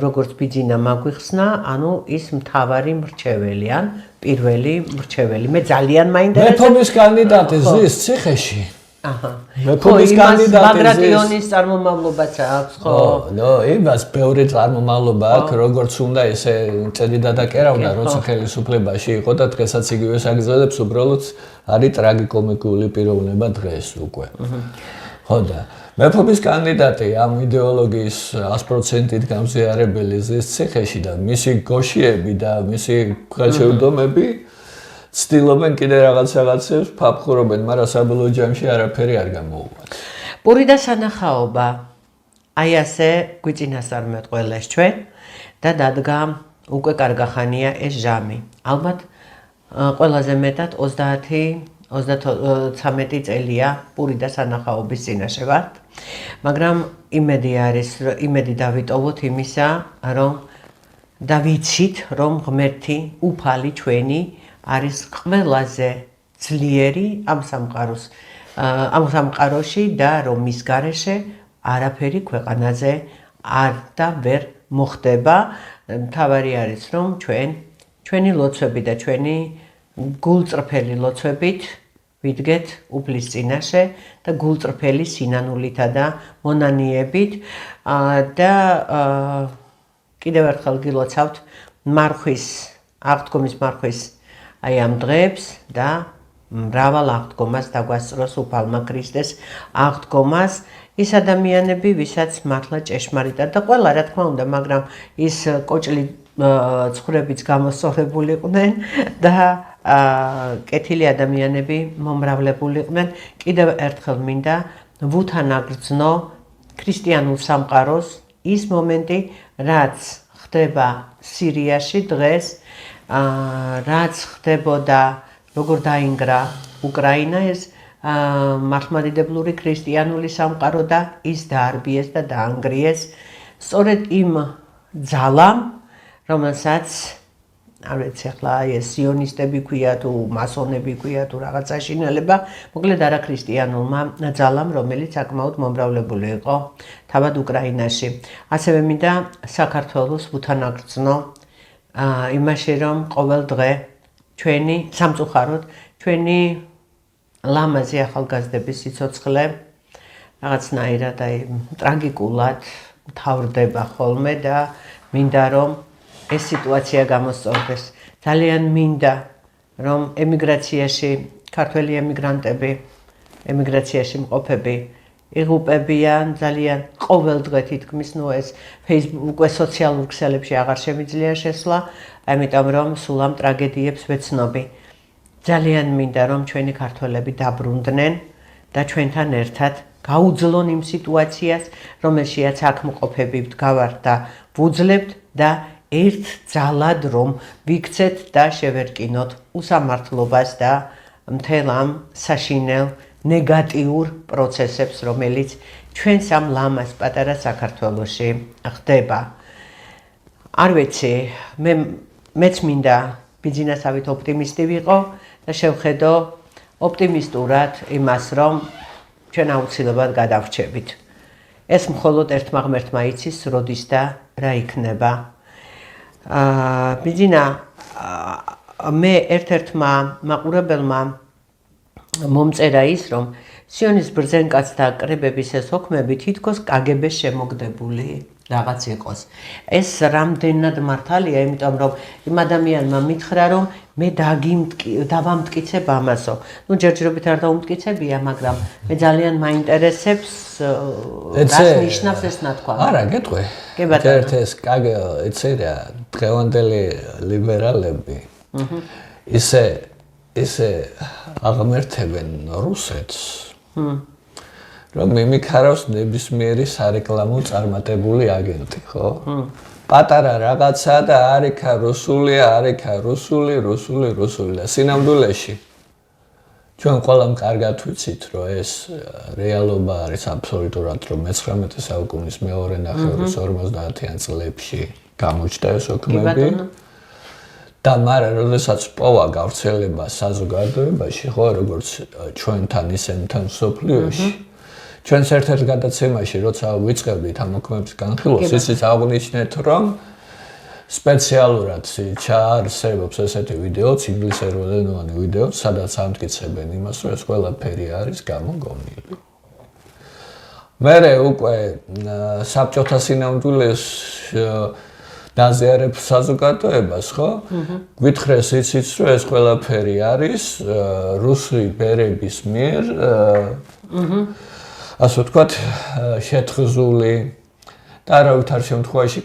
როგორც ბიძინა მაგვიხსნა ანუ ის მთავარი მრჩეველი ან პირველი მრჩეველი მე ძალიან მაინტერესებს
მეფობის კანდიდატი ზის ციხეში
აჰა
მეფობის კანდიდატი
ბაგრატიონის წარმომავლობაც აქვს ხო
ნო იმას ბევრი წარმომავლობა აქვს როგორც უნდა ესე წერდა და კერავდა როცა ხელისუფლებაში იყო და დღესაც იგივე საგრძელებს უბრალოდ არის ტრაგიკომიკული პიროვნება დღეს უკვე ხო და მეფობის კანდიდატი ამ იდეოლოგიის 100%-ით გამზიარებელი ზის ციხეში და მისი გოშიები და მისი ხელშეუხებლობები ცდილობენ კიდე რაღაცებს ფაფხურობენ, მაგრამ საბოლოო ჯამში არაფერი არ გამოუვათ.
პური და სანახაობა აი ასე გვიწინასწარმეტყველეს ჩვენ და დადგა უკვე კარგახანია ეს ჟამი. ალბათ ყველაზე მეტად 30-33 წელია პური და სანახაობის წინაშე ვართ. მაგრამ იმედი დავიტოვოთ იმისა, რომ და ვიცით, რომ ღმერთი უფალი ჩვენი არის ყველაზე ძლიერი ამ სამყაროში და რომ მის გარეშე არაფერი ქვეყანაზე არ და ვერ მოხდება. მთავარი არის რომ ჩვენი ლოცვები და ჩვენი გულწრფელი ლოცვებით ვიდგეთ უფლის წინაშე და გულწრფელი სინანულითა და მონანიებით და კიდევ ერთხელ გილოცავთ მარხვის აღდგომის მარხვის აი ამ დღეებს და მრავალ აღდგომას დაგვასწროს უფალმა ქრისტეს აღდგომას ის ადამიანები ვისაც მართლა ჭეშმარიტად და ყველა რა თქმა უნდა მაგრამ ის კოჭლი ცხრებიც გამოსწორებულიყვნენ და კეთილი ადამიანები მომრავლებულიყვნენ კიდევ ერთხელ მინდა ვუთანაგრძნო ქრისტიანულ სამყაროს ის მომენტი რაც ხდება სირიაში დღეს რაც ხდებოდა როგორ დაინგრა უკრაინა ეს მართლმადიდებლური ქრისტიანული სამყარო და ის დაარბიეს და დაანგრიეს სწორედ იმ ძალამ რომელსაც არ ვიცი ახლა ეს სიონისტები ქვია თუ მასონები ქვია თუ რაღაცა შინელება მოკლედ არა ქრისტიანულმა ძალამ რომელიც საკმაოდ მომრავლებული იყო თავად უკრაინაში ასევე მინდა საქართველოს უთანაგრძნო იმაში რომ ყოველ დღე ჩვენი სამწუხაროდ ჩვენი ლამაზი ახალგაზრდების სიცოცხლე რაღაცნაირად აი ტრაგიკულად მთავრდება ხოლმე და მინდა რომ ეს სიტუაცია გამოსწორდეს ძალიან მინდა რომ ემიგრაციაში ქართველი ემიგრანტები ემიგრაციაში მყოფები იღუპებიან ძალიან ყოველ დღე თითქმის ნუ ეს Facebook უკვე სოციალურ ქსელებში აღარ შემიძლია შესვლა ამიტომ რომ სულ ამ ტრაგედიებს ვეცნობი ძალიან მინდა რომ ჩვენი ქართველები დაბრუნდნენ და ჩვენთან ერთად გაუძლონ იმ სიტუაციას რომელშიაც აქ მყოფები ვდგავართ და ვუძლებთ და ერთ ძალად რომ ვიქცეთ და შევერკინოთ უსამართლობას და მთელ ამ საშინელ ნეგატიურ პროცესებს რომელიც ჩვენს ამ ლამაზ პატარა საქართველოში ხდება არ ვიცი მეც მინდა ბიძინასავით ოპტიმისტი ვიყო და შევხედო ოპტიმისტურად იმას რომ ჩვენ აუცილებლად გადავრჩებით ეს მხოლოდ ერთმა ღმერთმა იცის როდის და რა იქნება ბიძინა მე ერთ-ერთმა მაყურებელმა მომწერა ის რომ სიონის ბრძენკაცთა კრებების ეს ოქმები თითქოს კგბ-ს შემოგდებული რაღაც იყოს ეს რამდენად მართალია იმიტომ რომ იმ ადამიანმა მითხრა რომ მე დავამტკიცებ ამასო ნუ ჯერჯერობით არ დაუმტკიცებია მაგრამ მე ძალიან მაინტერესებს რას ნიშნავს ეს ნათქვა
არა გეტყვი ერთ ეს კგ ეცერა დღევანდელი ლიბერალები ისე აღმერთებენ რუსეთს რომ იმიქარავს ნებისმიერი სარეკლამო წარმატებული აგენტი, ხო? პატარა რაღაცა და არიქა რუსულია, არიქა რუსული და სინამდვილეში ჩვენ ყველამ კარგად ვიცით, რომ ეს რეალობა არის აბსოლუტურად, რომ 19 საუკუნის მეორე ნახევრის 50-იან წლებში გამოჩნდა ეს ოქმები. და მაგრამ როდესაც პოვა გავრცელება საზოგადოებაში, ხო, როგორც ჩვენთან ისე მთელ მსოფლიოში, ჩვენს ერთ-ერთ გადაცემაში, როცა ვიწყებდით ამ ოქმების განხილვას, ისიც აღნიშნეთ, რომ სპეციალურად ჩაარსებობს ესეთი ვიდეოც, ინგლისურენოვანი ვიდეოც, სადაც ამტკიცებენ იმას, რომ ეს ყველაფერი არის გამოგონილი. მერე უკვე საბჭოთა სინამდვილეს დაზიარებს საზოგადოებას, ხო? გვითხრეს იცით, რომ ეს ყველაფერი არის რუსი ბერების მიერ ასე ვთქვათ, შეთხზული და არავითარ შემთხვევაში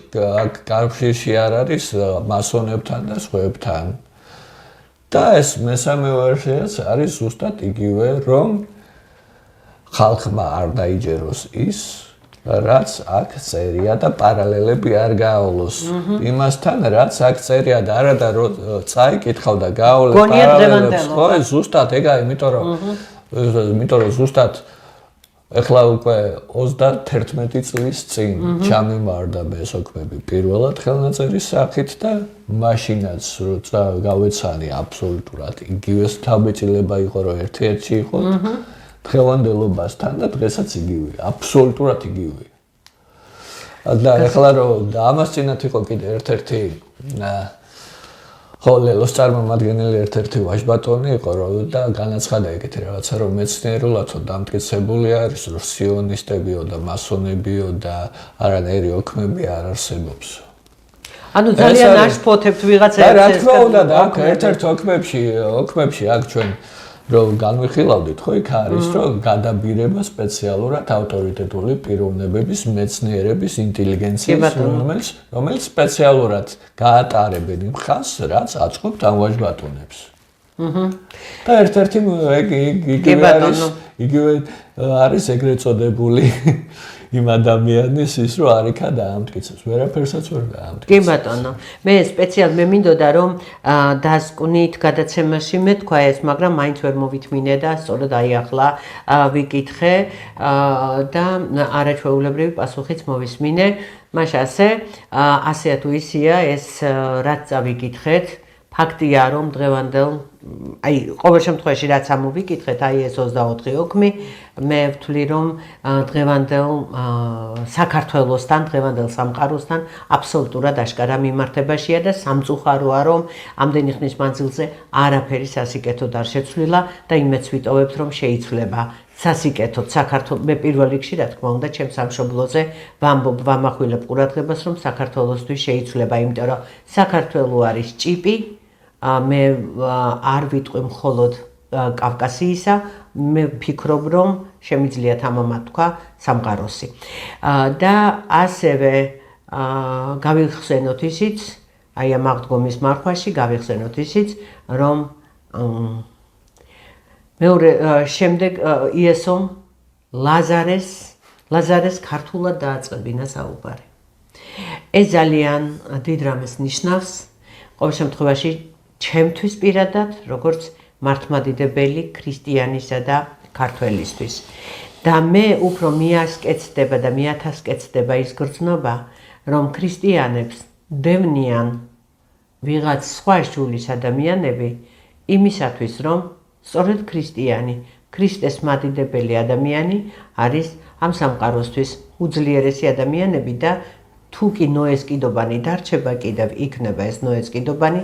კავშირში არ არის მასონებთან და სხვებთან. და ეს მესამე ვერსიაც არის ზუსტად იგივე, რომ ხალხმა არ დაიჯეროს ის, რაც აქ წერია და პარალელები არ გაავლოს იმასთან, რაც აქ წერია და არა და წაიკითხავ და გაავლე პარალელებს, ხო, ზუსტად ეგა, იმიტომ რომ ზუსტად ეხლა უკვე 31 წლის წინ ჩამიმარდა ეს ოქმები პირველად ხელნაწერის სახით და მაშინაც როცა გავეცანი აბსოლუტურად იგივე თავბეჭდილება იყო, რომ ერთ-ერთი იყო დღევანდელობასთან და დღესაც იგივეა, აბსოლუტურად იგივეა. და ეხლა რომ ამას წინათ იყო კიდე ერთ-ერთი ხო, ლელოს წარმომადგენელი ერთ-ერთი ვაჟბატონი იყო, რომ და განაცხადა ეგეთი რაღაცა, რომ მეცნიერულადო დამტკიცებული არის, რომ სიონისტებიო და მასონებიო და არანაირი ოქმები არ არსებობს.
ანუ ძალიან აშფოთებთ ვიღაცა
და რა თქმა უნდა, და აქ ერთ-ერთ ოქმებში აქ ჩვენ რომ განვიხილავდით, ხო, იქ არის, რომ გადაბირება სპეციალურად ავტორიტეტული პიროვნებების, მეცნიერების, ინტელიგენციის, რომელიც სპეციალურად გაატარებენ იმ ხაზს, რაც აწყობთ ამ ვაჟბატონებს. და ერთ-ერთი იგივე არის ეგრეთ წოდებული იმ ადამიანის ის რომ არიქა დაამტკიცებს, ვერაფერსაც ვერ დაამტკიცებს.
კი ბატონო, მე სპეციალ მე მინდოდა რომ დასკვნით გადაცემაში მეთქვა ეს, მაგრამ მაინც ვერ მოვითმინე და სწორედ აი ახლა ვიკითხე და არაჩვეულებრივი პასუხიც მოვისმინე. მაშ ასეა თუ ისია ეს რაც წავიკითხეთ, ფაქტია რომ დღევანდელ აი ყოველ შემთხვევაში რაც ამოვიკითხეთ, აი ეს 24 ოქმი, მე ვთვლი რომ დღევანდელ საქართველოსთან, დღევანდელ სამყაროსთან აბსოლუტურად აშკარა მიმართებაშია და სამწუხაროა რომ ამდენი ხნის მანძილზე არაფერი სასიკეთოდ არ შეცვლილა და იმეც ვიტოვებთ რომ შეიცვლება სასიკეთოდ საქართველოს მე პირველ რიგში რა თქმა უნდა ჩემს სამშობლოზე ვამბობ ვამახვილებ ყურადღებას რომ საქართველოსთვის შეიცვლება, იმიტომ რომ საქართველო არის ჭიპი, მე არ ვიტყვი მხოლოდ კავკასიისა, მე ვფიქრობ რომ შემიძლია თამამად თქვა სამყაროსი. და ასევე გავიხსენოთ ისიც, აი ამ აღდგომის მარხვაში გავიხსენოთ ისიც, რომ მეორე შემდეგ იესომ ლაზარეს ქართულად დააწყებინა საუბარი. ეს ძალიან დიდ რამეს ნიშნავს, ყოველ შემთხვევაში ჩემთვის პირადად, როგორც მართლმადიდებელი ქრისტიანისა და ქართველისთვის. და მე უფრო მიასკეცდება და მიათასკეცდება ის გრძნობა, რომ ქრისტიანებს დევნიან ვიღაც სხვა შულის ადამიანები იმისათვის, რომ სწორედ ქრისტიანი, ქრისტეს მადიდებელი ადამიანი არის ამ სამყაროსთვის უძლიერესი ადამიანები და თუ კი ნოეს კიდობანი დარჩება კიდევ იქნება ეს ნოეს კიდობანი,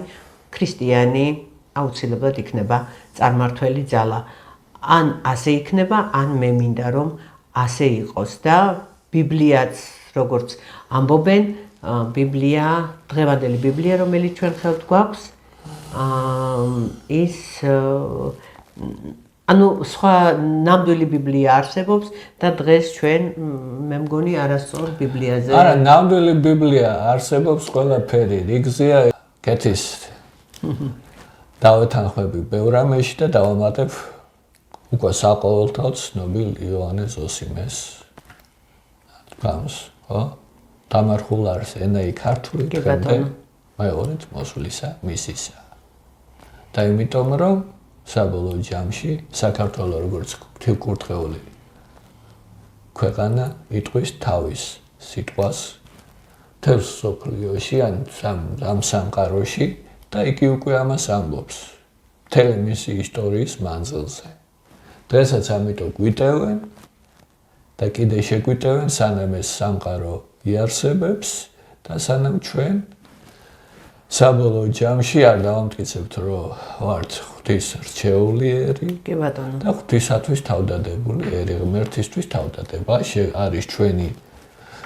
ქრისტიანი აუცილებლად იქნება წარმართველი ძალა. ან ასე იქნება, ან მე მინდა რომ ასე იყოს და ბიბლიაც როგორც ამბობენ, ბიბლია, დღევანდელი ბიბლია, რომელიც ჩვენ ხელთ გვაქვს, ის ანუ სხვა ნამდვილი ბიბლია არსებობს და დღეს ჩვენ მე მგონი არასწორ ბიბლიაზე
არა, ნამდვილი ბიბლია არსებობს ყველაფერი, რიგზეა კეთის დავეთანხმები ბევრ რამეში და დავამატებ უკვე საყოველთაოდ ცნობილ იოანე ზოსიმეს თქმას, ხო? დამარხულ არის ენაი ქართული დღემდე მეორედ მოსვლისა მისისა. და იმიტომ რომ საბოლოო ჯამში საქართველო როგორც ღვთისმკურთხეული ქვეყანა იტყვის თავის სიტყვას თელს სოფლიოში ან ამ სამყაროში და იგი უკვე ამას ამბობს მთელი მისი ისტორიის მანძილზე. დღესაც ამიტომ გვიტევენ და კიდე შეგვიტევენ სანამ ეს სამყარო იარსებებს და სანამ ჩვენ საბოლოო ჯამში არ დავამტკიცებთ რომ ვართ ღვთის რჩეულიერი
კი ბატონო
და ღვთისათვის თავდადებული ერი ღმერთისთვის თავდადება არის ჩვენი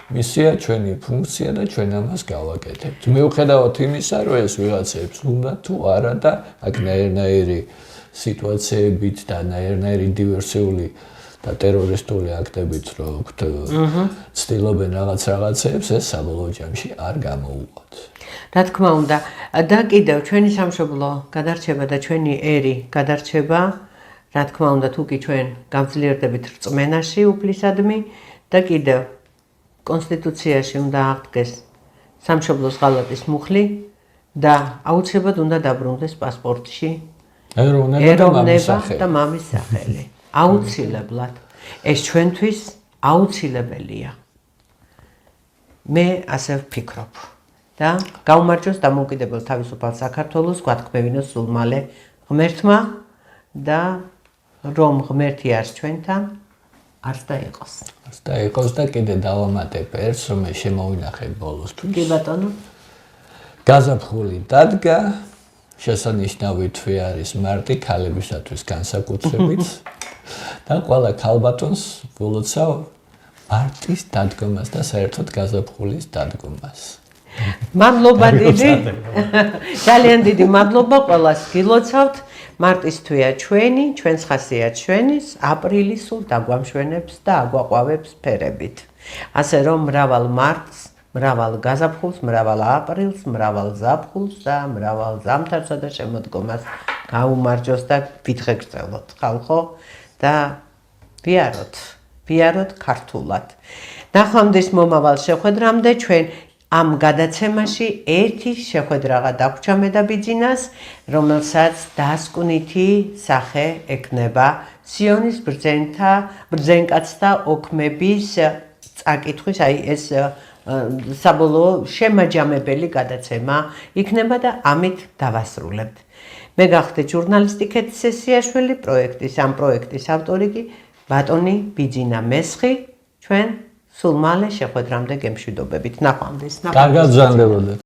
მისია, ჩვენი ფუნქცია და ჩვენ ამას გავაკეთებთ. მიუხედავად იმისა, რომ ეს ვიღაცებს უნდა თუ არა და აქ ნაირ-ნაირი სიტუაციებით და ნაირ-ნაირი დივერსიული და ტერორისტული აქტებით რო ცდილობენ რაღაცებს, ეს საბოლოო ჯამში არ გამოუვათ.
რა თქმა უნდა, და კიდევ ჩვენი სამშობლო გადარჩება და ჩვენი ერი გადარჩება, რა თქმა უნდა, თუ კი ჩვენ გავძლიერდებით რწმენაში უფლისადმი და კიდევ კონსტიტუციაში უნდა აღდგეს სამშობლოს ღალატის მუხლი და აუცილებლად უნდა დაბრუნდეს პასპორტში ეროვნება და მამის სახელი. აუცილებლად. ეს ჩვენთვის აუცილებელია. მე ასე ვფიქრობ. და გაუმარჯოს დამოუკიდებელ თავისუფალ საქართველოს, გვათქმევინოს სულ მალე ღმერთმა და რომ ღმერთი არის ჩვენთან, არც და იყოს.
არც და იყოს და კიდე დავამატებ ერთს, რომ შემოვინახე ბოლოსთვის.
კი ბატონო.
გაზაფხული დადგა, შესანიშნავი თვე არის მარტი ქალებისათვის განსაკუთრებით და ყველა ქალბატონს ვილოცავ მარტის დადგომას და საერთოდ გაზაფხულის დადგომას.
მადლობა დიდი. ძალიან დიდი მადლობა ყველას გილოცავთ. მარტის თვეა ჩვენი, ჩვენს ხასია ჩვენის, აპრილი სულ დაგვამშვენებს და აგვაყვავებს ფერებით. ასე რომ მრავალ მარტს, მრავალ გაზაფხულს, მრავალ აპრილს, მრავალ ზაფხულს და მრავალ ზამთარსა და შემოდგომას გაუმარჯოს და ვითღეგრძელოთ ხალხო და ვიაროთ ქართულად. ნახვამდის მომავალ შეხვედრამდე ჩვენ ამ გადაცემაში ერთი შეხვედრაღა დაგვჭა მე და ბიძინას, რომელსაც დასკვნითი სახე ექნება სიონის ბრძენკაცთა ოქმების წაკითხვის, აი ეს საბოლოო შემაჯამებელი გადაცემა იქნება და ამით დავასრულებთ. მე გახდეთ ჟურნალისტი ქეთი სესიაშვილი, ამ პროექტის ავტორი კი ბატონი ბიძინა მესხი, ჩვენ სულ მალე შეხვედრამდე გემშვიდობებით. ნახვამდის.
კარგად ბრძანდებოდეთ.